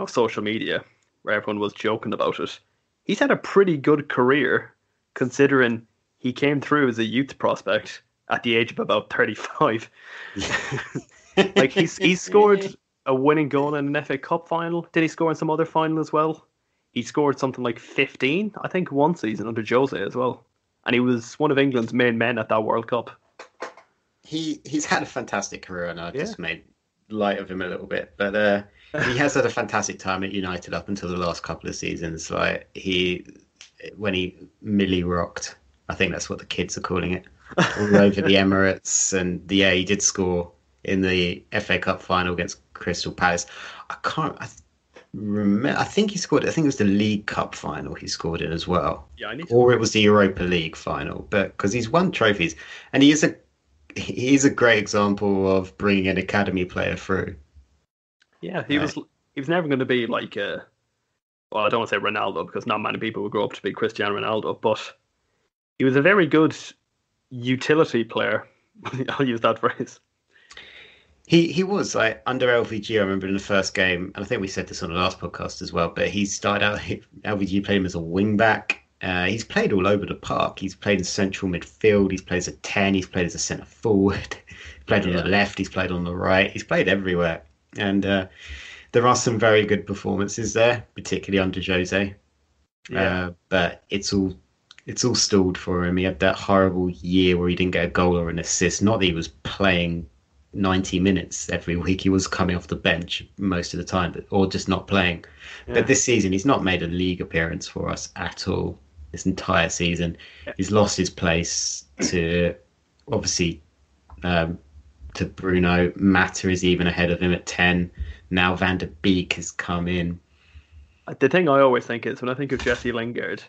social media, where everyone was joking about it, he's had a pretty good career, considering he came through as a youth prospect at the age of about 35. Like he scored a winning goal in an FA Cup final. Did he score in some other final as well? He scored something like 15, I think, one season under Jose as well. And he was one of England's main men at that World Cup. He's had a fantastic career, and I Yeah. just made light of him a little bit. But he has had a fantastic time at United up until the last couple of seasons. Like when he Millie rocked, I think that's what the kids are calling it, all over the Emirates. And he did score in the FA Cup final against Crystal Palace. I remember. I think he scored. I think it was the League Cup final he scored in as well. Yeah, or it was the Europa League final. But because he's won trophies, and he's a great example of bringing an academy player through. Yeah, he was never going to be like well, I don't want to say Ronaldo, because not many people would grow up to be Cristiano Ronaldo, but he was a very good utility player. I'll use that phrase. He was like under LVG. I remember in the first game, and I think we said this on the last podcast as well. But he started out. LVG played him as a wing back. He's played all over the park. He's played in central midfield. He's played as a 10. He's played as a centre forward. He's played on the left. He's played on the right. He's played everywhere. And there are some very good performances there, particularly under Jose. Yeah. But it's all stalled for him. He had that horrible year where he didn't get a goal or an assist. Not that he was playing 90 minutes every week. He was coming off the bench most of the time, or just not playing. Yeah. But this season, he's not made a league appearance for us at all. This entire season, he's lost his place to obviously to Bruno. Mata is even ahead of him at 10. Now Van der Beek has come in. The thing I always think is, when I think of Jesse Lingard,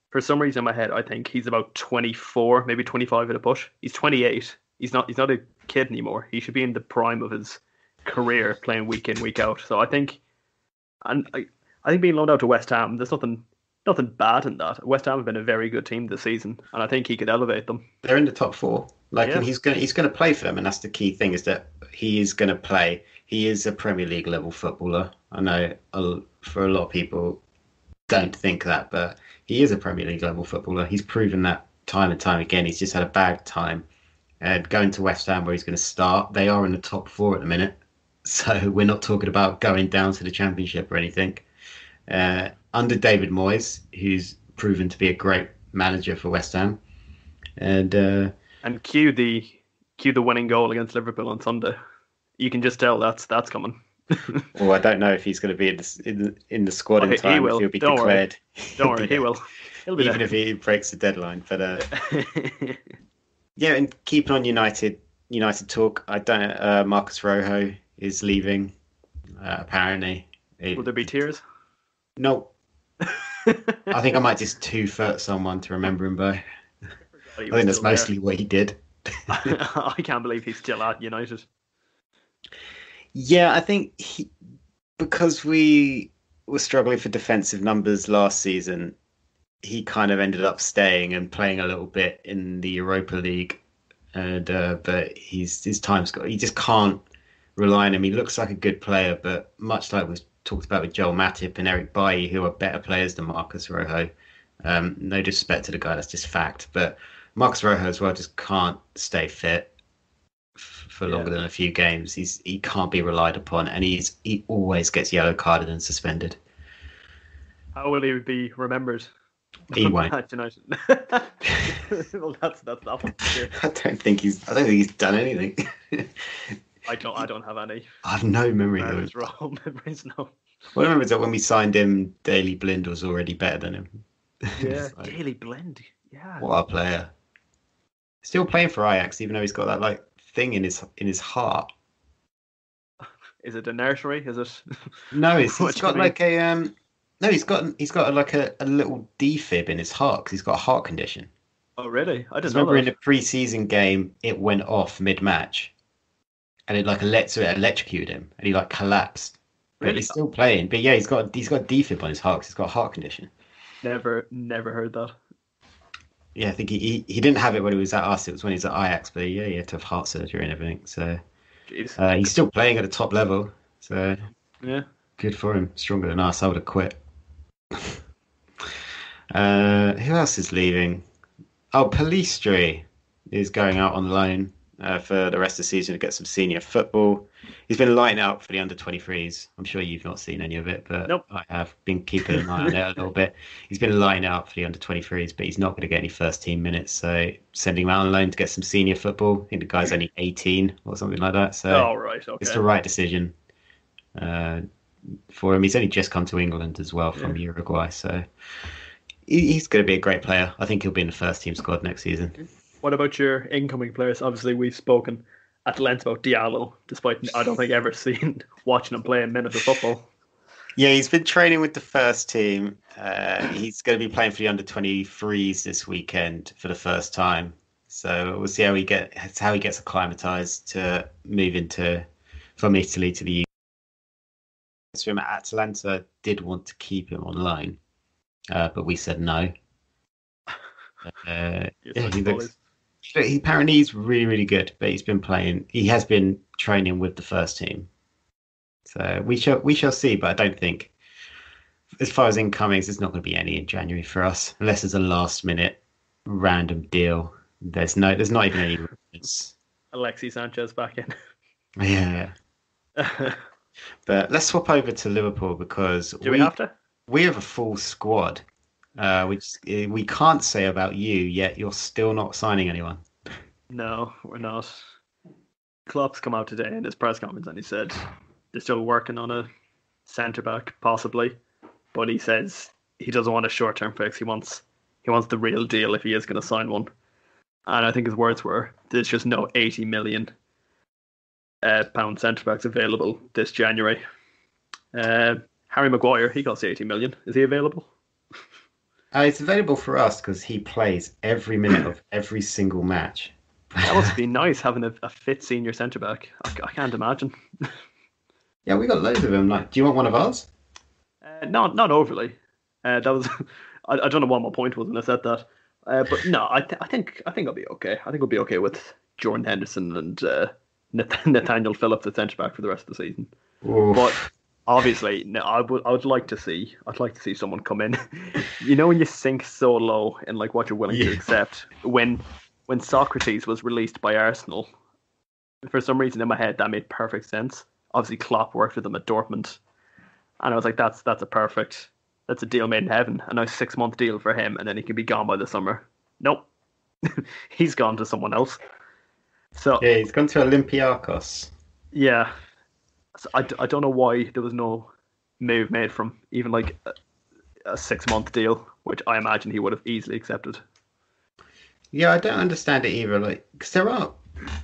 for some reason in my head, I think he's about 24, maybe 25 at a push. He's 28. He's not a kid anymore. He should be in the prime of his career, playing week in, week out. So I think being loaned out to West Ham, there's nothing bad in that. West Ham have been a very good team this season, and I think he could elevate them. They're in the top 4. And he's gonna play for them, and that's the key thing, is that he is gonna play. He is a Premier League level footballer. I know for a lot of people don't think that, but he is a Premier League level footballer. He's proven that time and time again. He's just had a bad time. And going to West Ham, where he's going to start, they are in the top 4 at the minute. So we're not talking about going down to the Championship or anything. Under David Moyes, who's proven to be a great manager for West Ham. And cue the winning goal against Liverpool on Sunday. You can just tell that's coming. Well, I don't know if he's going to be in the squad in time. He will. If he'll be Don't declared. Don't worry, he will. He'll be even there. if he breaks the deadline. But yeah, and keeping on United talk, I don't. Marcus Rojo is leaving. Apparently, Will there be tears? No. I think I might just 2-foot someone to remember him by. I think that's mostly what he did. I can't believe he's still at United. Yeah, I think because we were struggling for defensive numbers last season, he kind of ended up staying and playing a little bit in the Europa League. And but his time's got. He just can't rely on him. He looks like a good player, but much like was talked about with Joel Matip and Eric Bailly, who are better players than Marcus Rojo. No disrespect to the guy, that's just fact. But Marcus Rojo as well just can't stay fit for longer than a few games. He can't be relied upon, and he always gets yellow carded and suspended. How will he be remembered? He won't. Well, that's that one. I don't think he's done anything. I don't have any. I have no memory of Memories, raw memories, no. What I remember is that when we signed him, Daley Blind was already better than him. Yeah, Like, Daley Blind. Yeah. what a player! Still playing for Ajax, even though he's got that like thing in his heart. Is it a nursery? Is it? No, he's What do got you like a no, he's got like a little defib in his heart because he's got a heart condition. Oh, really? I didn't know Remember in that. the pre-season game, it went off mid-match, and it electrocuted him, and he like collapsed. But Really? he's still playing. But yeah, he's got defib on his heart 'cause he's got a heart condition. Never heard that. Yeah, I think he didn't have it when he was at us. It was when he was at Ajax. But yeah, he had to have heart surgery and everything. So Jeez. He's still playing at the top level, so Yeah. good for him. Stronger than us. I would have quit. Who else is leaving? Oh, Palistri is going out on loan for the rest of the season to get some senior football. He's been lighting out for the under-23s. I'm sure you've not seen any of it, but Nope. I have been keeping an eye on it a little bit. He's been lighting out for the under-23s, but he's not going to get any first team minutes. So sending him out on loan to get some senior football. I think the guy's only 18 or something like that. So Oh, right. it's Okay. the right decision for him. He's only just come to England as well from Yeah. Uruguay, so he's going to be a great player. I think he'll be in the first team squad next season. What about your incoming players? Obviously, we've spoken at length about Diallo, despite I don't think ever seen watching him play a minute of football. Yeah, he's been training with the first team. He's going to be playing for the under-23s this weekend for the first time. So we'll see how he gets acclimatized to move from Italy to the UK. So Atalanta did want to keep him on loan, but we said no. Apparently he's really, really good, but he has been training with the first team. So we shall see, but I don't think, as far as incomings, there's not going to be any in January for us, unless there's a last minute random deal. There's not even any rumors. Alexis Sanchez back in. Yeah. But let's swap over to Liverpool because Do we have to? We have a full squad, which we can't say about you, yet you're still not signing anyone. No, we're not. Klopp's come out today in his press conference and he said they're still working on a centre-back, possibly. But he says he doesn't want a short-term fix. He wants the real deal if he is going to sign one. And I think his words were, there's just no 80 million pound centre-backs available this January. Harry Maguire, he costs 80 million. Is he available? It's available for us because he plays every minute of every single match. That must be nice having a fit senior centre back. I can't imagine. Yeah, we got loads of them. Like, do you want one of ours? Not overly. That was I don't know what my point was when I said that. But no, I think I'll be okay. I think we'll be okay with Jordan Henderson and Nathaniel Phillips at centre back for the rest of the season. Oof. But obviously, no, I would like to see someone come in. You know, when you sink so low in like what you're willing to accept. When Socrates was released by Arsenal, for some reason in my head that made perfect sense. Obviously, Klopp worked with him at Dortmund, and I was like, that's a deal made in heaven. A nice 6-month deal for him, and then he can be gone by the summer. Nope, he's gone to someone else. So yeah, he's gone to Olympiacos. Yeah, so I don't know why there was no move made from even like a 6-month deal, which I imagine he would have easily accepted. Yeah, I don't understand it either. Like, because there are.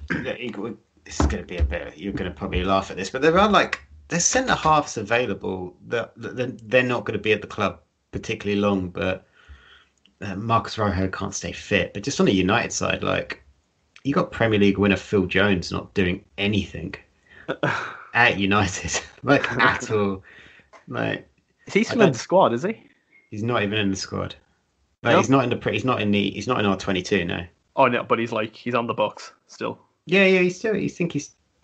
This is going to be a bit. You're going to probably laugh at this, but there's centre halves available that they're not going to be at the club particularly long. But Marcus Rojo can't stay fit. But just on the United side, like you got Premier League winner Phil Jones not doing anything at United, like at all. Like, is he still in the squad? Is he? He's not even in the squad. Like, No? He's not in R22 now. Oh no, but he's on the books still. Yeah, he's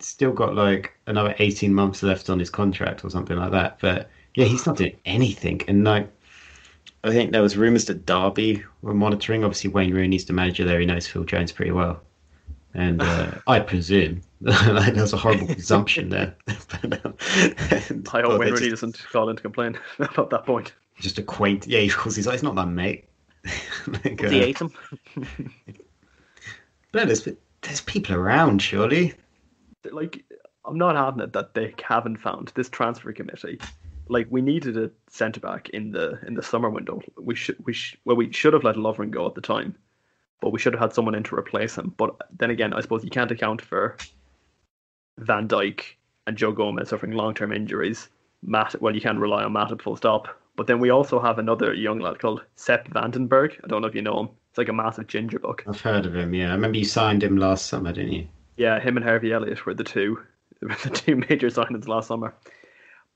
still got like another 18 months left on his contract or something like that. But yeah, he's not doing anything. And like, I think there was rumours that Derby were monitoring. Obviously, Wayne Rooney's the manager there. He knows Phil Jones pretty well. And I presume like, there's a horrible presumption there. I hope Wayne Rooney doesn't call in to complain about that point. Just acquaint. Yeah, of course, he's not my mate. Like, he ate him. But there's people around, surely. Like, I'm not having it that they haven't found this transfer committee. Like, we needed a centre back in the summer window. We should have let Lovren go at the time, but we should have had someone in to replace him. But then again, I suppose you can't account for Van Dijk and Joe Gomez suffering long-term injuries. You can't rely on Matip full stop. But then we also have another young lad called Sepp Vandenberg. I don't know if you know him. It's like a massive ginger book. I've heard of him, yeah. I remember you signed him last summer, didn't you? Yeah, him and Harvey Elliott were the two major signings last summer.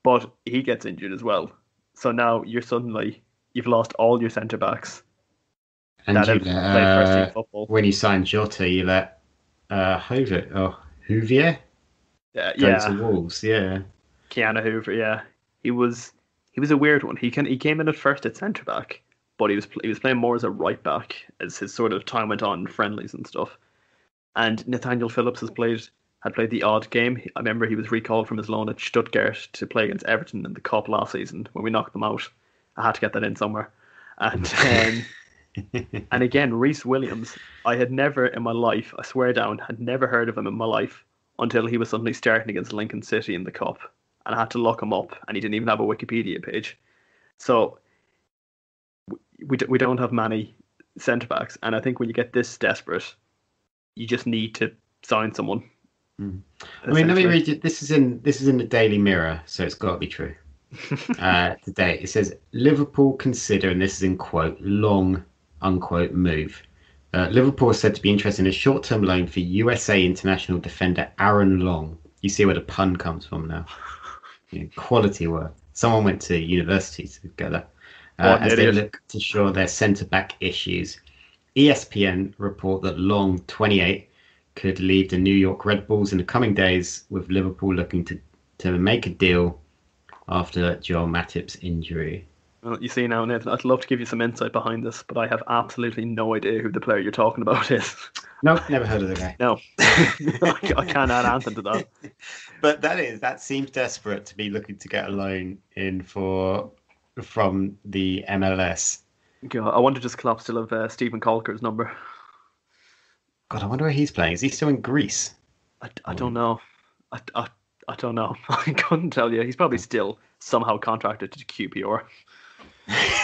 But he gets injured as well. So now you've lost all your centre backs. And that you have played first team football. When you signed Jota, you let Hovier go to Yeah, Wolves. Yeah. Keanu Hoover. Yeah, he was a weird one. He came in at first at centre back, but he was playing more as a right back as his sort of time went on in friendlies and stuff. And Nathaniel Phillips had played the odd game. I remember he was recalled from his loan at Stuttgart to play against Everton in the Cup last season when we knocked them out. I had to get that in somewhere. And and again, Reece Williams, I had never in my life, I swear down, had never heard of him in my life until he was suddenly starting against Lincoln City in the Cup. And I had to look him up, and he didn't even have a Wikipedia page. So we don't have many centre backs, and I think when you get this desperate, you just need to sign someone. I mean, let me read it. This is in the Daily Mirror, so it's got to be true. Today it says Liverpool consider, and this is in quote, long unquote move. Liverpool is said to be interested in a short-term loan for USA international defender Aaron Long. You see where the pun comes from now. Quality work. Someone went to university together. As they look to shore their centre-back issues. ESPN report that Long, 28, could leave the New York Red Bulls in the coming days, with Liverpool looking to make a deal after Joel Matip's injury. Well, you see now, Nathan, I'd love to give you some insight behind this, but I have absolutely no idea who the player you're talking about is. No, never heard of the guy. No, I can't add anything to that. But that seems desperate to be looking to get a loan in from the MLS. God, I want to just collapse still of Stephen Colker's number. God, I wonder where he's playing. Is he still in Greece? I don't know. I don't know. I couldn't tell you. He's probably still somehow contracted to QPR.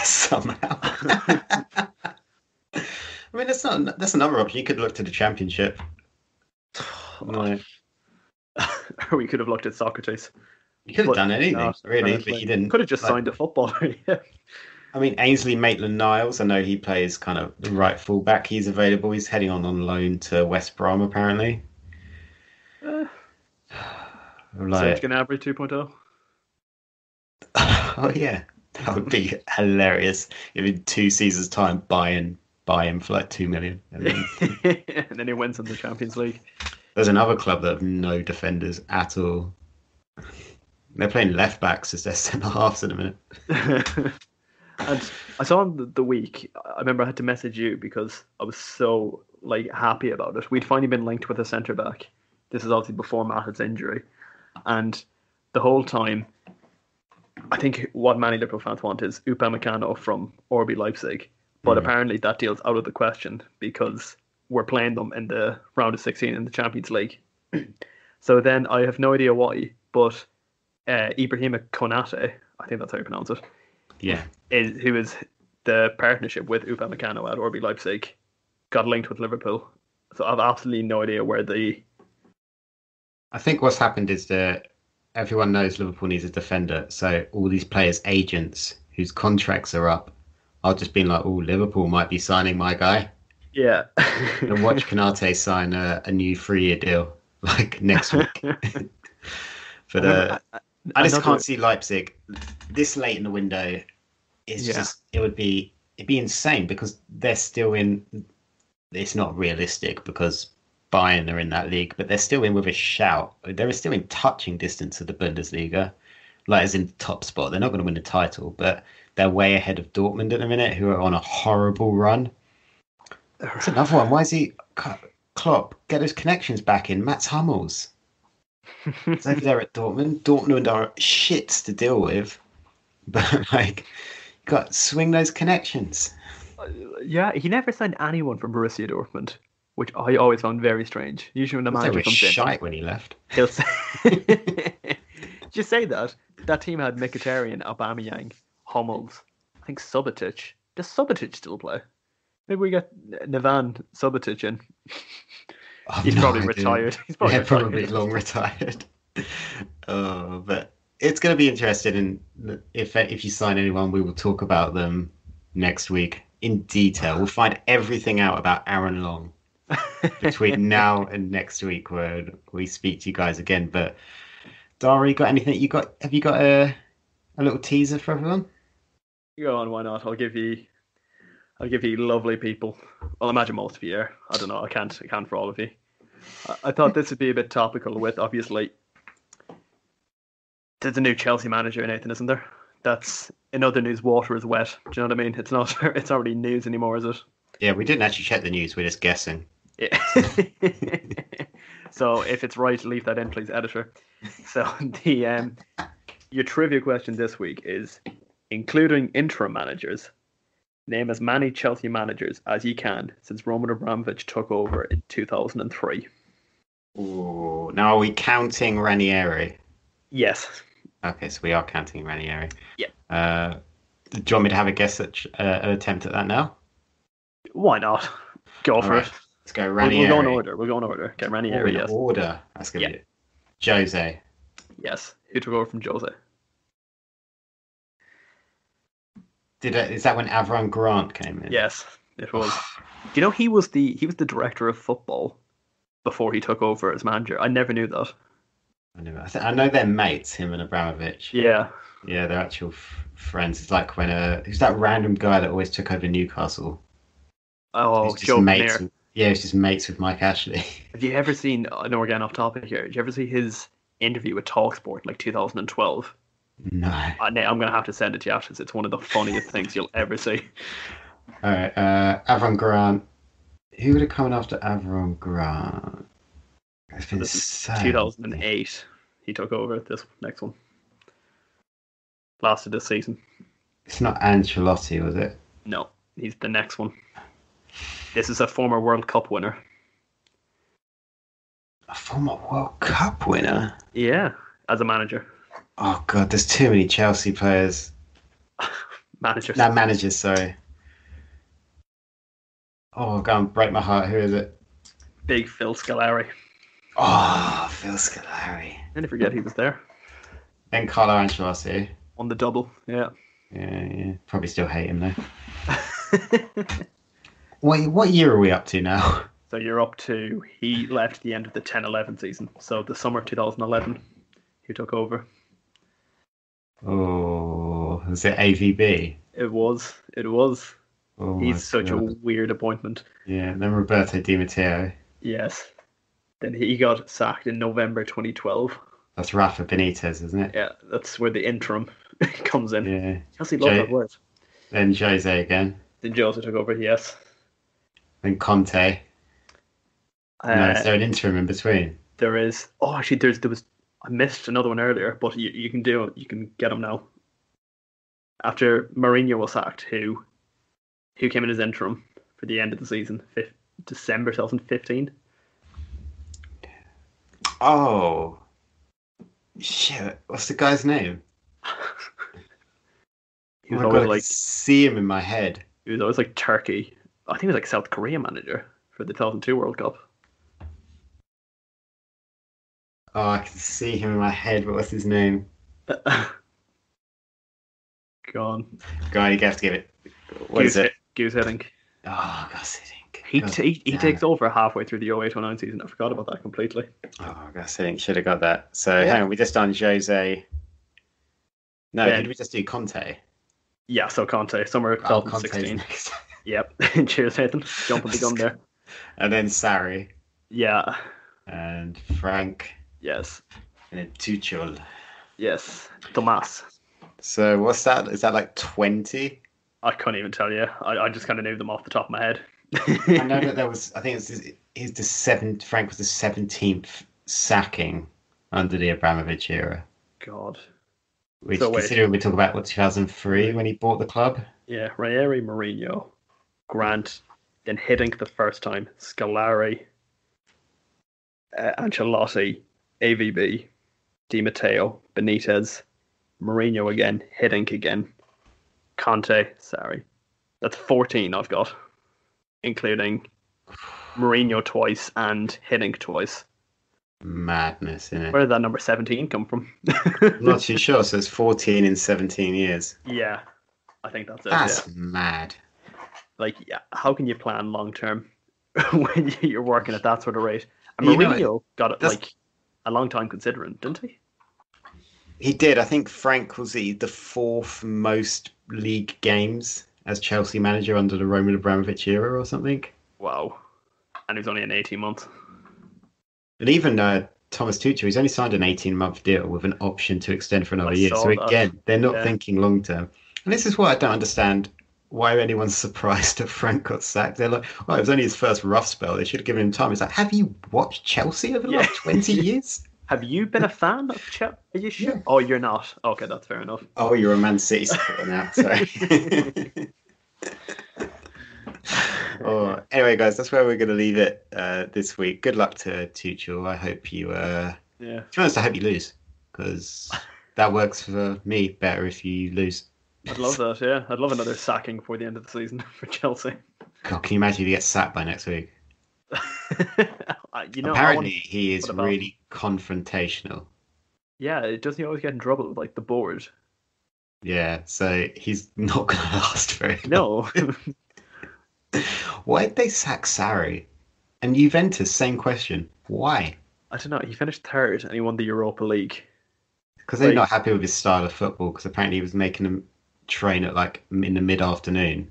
Somehow. I mean, that's another option. You could look to the Championship. Or we could have looked at Socrates. You could have done anything, really, but you didn't. Could have just signed a footballer. Yeah. I mean, Ainsley Maitland-Niles, I know he plays kind of the right fullback. He's available. He's heading on loan to West Brom, apparently. Serge Gnabry 2.0. Oh, yeah. That would be hilarious if in 2 seasons' time buy him for like 2 million. And then he wins in the Champions League. There's another club that have no defenders at all. They're playing left backs as their centre halves in a minute. And I saw in the week, I remember I had to message you because I was so happy about it. We'd finally been linked with a centre back. This is obviously before Matip's injury. And the whole time, I think what many Liverpool fans want is Upamecano from RB Leipzig. But apparently that deal's out of the question because we're playing them in the round of 16 in the Champions League. So then I have no idea why, but Ibrahima Konate, I think that's how you pronounce it. Yeah. Who is the partnership with Upamecano at RB Leipzig, got linked with Liverpool. So I've absolutely no idea where I think what's happened is that everyone knows Liverpool needs a defender, so all these players' agents whose contracts are up are just being like, oh, Liverpool might be signing my guy. Yeah. And watch Konate sign a new 3-year deal next week. But I just can't see Leipzig this late in the window. It'd be insane because they're still in. It's not realistic because Bayern are in that league, but they're still in with a shout. They're still in touching distance of the Bundesliga, as in the top spot. They're not going to win the title, but they're way ahead of Dortmund at the minute, who are on a horrible run. That's another one. Why is he Klopp? Get those connections back in. Mats Hummels. It's over there at Dortmund. Dortmund are shits to deal with, but got swing those connections. Yeah, he never signed anyone from Borussia Dortmund, which I always found very strange. Usually when the manager comes in, shite when he left. He'll say, just say that team had Mkhitaryan, Aubameyang, Hummels, I think Subotic. Does Subotic still play? Maybe we get Nevan Subotic in. He's probably retired. He's probably long retired. But it's going to be interesting, and if you sign anyone, we will talk about them next week in detail. We'll find everything out about Aaron Long between now and next week, where we speak to you guys again. But Darragh, you got anything? Have you got a little teaser for everyone? Go on, why not? I'll give you lovely people. I'll imagine most of you are. I don't know. I can't for all of you. I thought this would be a bit topical with, obviously, There's a new Chelsea manager, Nathan, isn't there? That's in other news. Water is wet. Do you know what I mean? It's not. It's not really news anymore, is it? Yeah, we didn't actually check the news. We're just guessing. Yeah. So if it's right, leave that in, please, editor. So the your trivia question this week is, including interim managers, name as many Chelsea managers as you can since Roman Abramovich took over in 2003. Ooh, now are we counting Ranieri? Yes. Okay, so we are counting Ranieri. Yeah. Do you want me to have a guess at an attempt at that now? Why not? Go for it. Let's go Ranieri. We'll go in order. Okay, Ranieri, yes. Order. That's going to be it. Jose. Yes. Who took over from Jose? Is that when Avram Grant came in? Yes, it was. Do you know he was the director of football before he took over as manager? I never knew that. I know they're mates, him and Abramovich. Yeah. Yeah, they're actual friends. It's like when who's that random guy that always took over Newcastle? Oh, Joe Kinnear. Yeah, he's just mates with Mike Ashley. Have you ever seen? I know we're getting off topic here. Did you ever see his interview with Talksport, like 2012? No. I'm gonna have to send it to you after. It's one of the funniest things you'll ever see. All right, Avram Grant. Who would have come after Avram Grant? It's been 2008. He took over this next one. Lasted this season. It's not Ancelotti, was it? No, he's the next one. This is a former World Cup winner. A former World Cup winner? Yeah, as a manager. Oh, God, there's too many Chelsea players. Managers. No, managers, sorry. Oh, go and break my heart. Who is it? Big Phil Scolari. Oh, Phil Scolari. I didn't forget he was there. Then Carlo Ancelotti. On the double, yeah. Yeah. Probably still hate him, though. What year are we up to now? So you're up to, he left the end of the 10-11 season. So the summer 2011, he took over. Oh, was it AVB? It was. Oh, he's such a weird appointment. Yeah, and then Roberto Di Matteo. Yes. Then he got sacked in November 2012. That's Rafa Benitez, isn't it? Yeah, that's where the interim comes in. Yeah. Chelsea love that word. Then Jose again. Then Jose took over, yes. Then Conte. No, is there an interim in between? There is. Oh, actually, there was. I missed another one earlier, but you can do it. You can get them now. After Mourinho was sacked, who came in as interim for the end of the season, December 2015. Oh, shit! What's the guy's name? He was always I see him in my head. He was always like Turkey. I think he was like South Korea manager for the 2002 World Cup. Oh, I can see him in my head, but what's his name? Gone. Guy, you have to give it. What is it? Goose Hiddink. Oh, Goose Hiddink. He takes over halfway through the 08-09 season. I forgot about that completely. Oh, Goose Hiddink should have got that. So hang on, we just done Jose. No, did we just do Conte? Yeah, so Conte, summer 2016. Yep. Cheers, Nathan. Jumping the gun there. And then Sarri. Yeah. And Frank. Yes. And then Tuchel. Yes. Tomas. So what's that? Is that like 20? I couldn't even tell you. I just kind of knew them off the top of my head. I know that there was, I think Frank was the 17th sacking under the Abramovich era. God. Which, considering we talk about 2003 when he bought the club. Yeah, Ranieri, Mourinho, Grant, then Hiddink the first time, Scolari, Ancelotti, AVB, Di Matteo, Benitez, Mourinho again, Hiddink again, Conte, sorry. That's 14 I've got, including Mourinho twice and Hiddink twice. Madness, isn't it? Where did that number 17 come from? I'm not too sure. So it's 14 in 17 years. Yeah, I think that's it. That's mad. Like, yeah, how can you plan long term when you're working at that sort of rate? And Mourinho got it like a long time considering, didn't he? He did. I think Frank was the fourth most league games as Chelsea manager under the Roman Abramovich era or something. Wow. And he was only in 18 months. And even Thomas Tuchel, he's only signed an 18-month deal with an option to extend for another year. saw So that. again, they're not Yeah. thinking long term. And this is what I don't understand. Why anyone's surprised that Frank got sacked? They're like, oh, it was only his first rough spell. They should have given him time. It's like, have you watched Chelsea over the last 20 years? Have you been a fan of Chelsea? Are you sure? Yeah. Oh, you're not. Okay, that's fair enough. Oh, you're a Man City supporter now. Sorry. Oh, anyway, guys, that's where we're going to leave it this week. Good luck to Tuchel. I hope you. Yeah. To be honest, I hope you lose because that works for me better if you lose. I'd love that. Yeah, I'd love another sacking before the end of the season for Chelsea. God, can you imagine if he gets sacked by next week? You know, Apparently, he is what about- really confrontational. Yeah, doesn't he always get in trouble with like the board? Yeah, so he's not going to last very long. No. Why did they sack Sarri? And Juventus, same question. Why? I don't know. He finished third and he won the Europa League. Because they're Like- not happy with his style of football. Because apparently he was making them train at like in the mid-afternoon.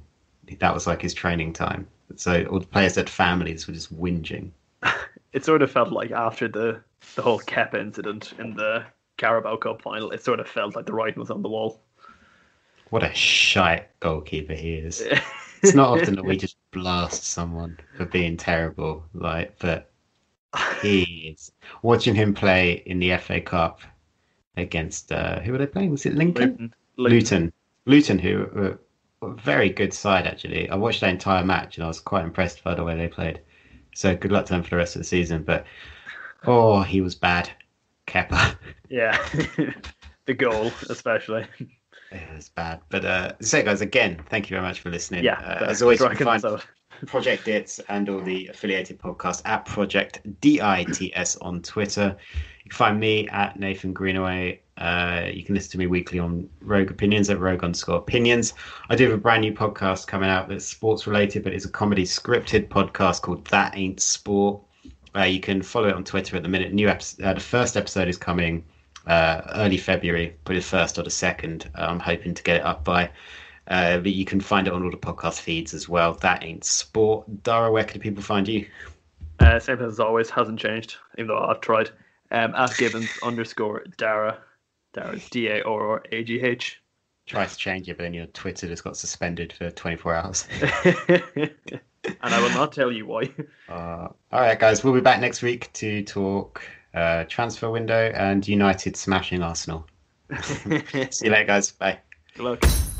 That was like his training time. So all the players had families were just whinging. It sort of felt like after the whole Kepa incident in the Carabao Cup final, it sort of felt like the writing was on the wall. What a shite goalkeeper he is. It's not often that we just blast someone for being terrible, but he is. Watching him play in the FA Cup against who were they playing? Was it Lincoln? Luton, who were a very good side actually. I watched that entire match and I was quite impressed by the way they played. So good luck to them for the rest of the season. But he was bad, Kepa. Yeah, the goal especially. It was bad. But so guys, again, thank you very much for listening. Yeah, as always, you can cracking find us out. Project Dits and all the affiliated podcasts at Project DITS on Twitter. You can find me at Nathan Greenaway. You can listen to me weekly on Rogue Opinions at Rogue_Opinions. I do have a brand new podcast coming out that's sports related, but it's a comedy scripted podcast called That Ain't Sport. You can follow it on Twitter at the minute. The first episode is coming early February, probably the 1st or the 2nd. I'm hoping to get it up by. But you can find it on all the podcast feeds as well. That Ain't Sport. Darragh, where can people find you? Same as always, hasn't changed, even though I've tried. At Gibbons_Darragh. Darragh, DARRAGH. Try to change it, but then your Twitter just got suspended for 24 hours. And I will not tell you why. All right, guys, we'll be back next week to talk transfer window and United smashing Arsenal. See you later, guys. Bye. Good luck.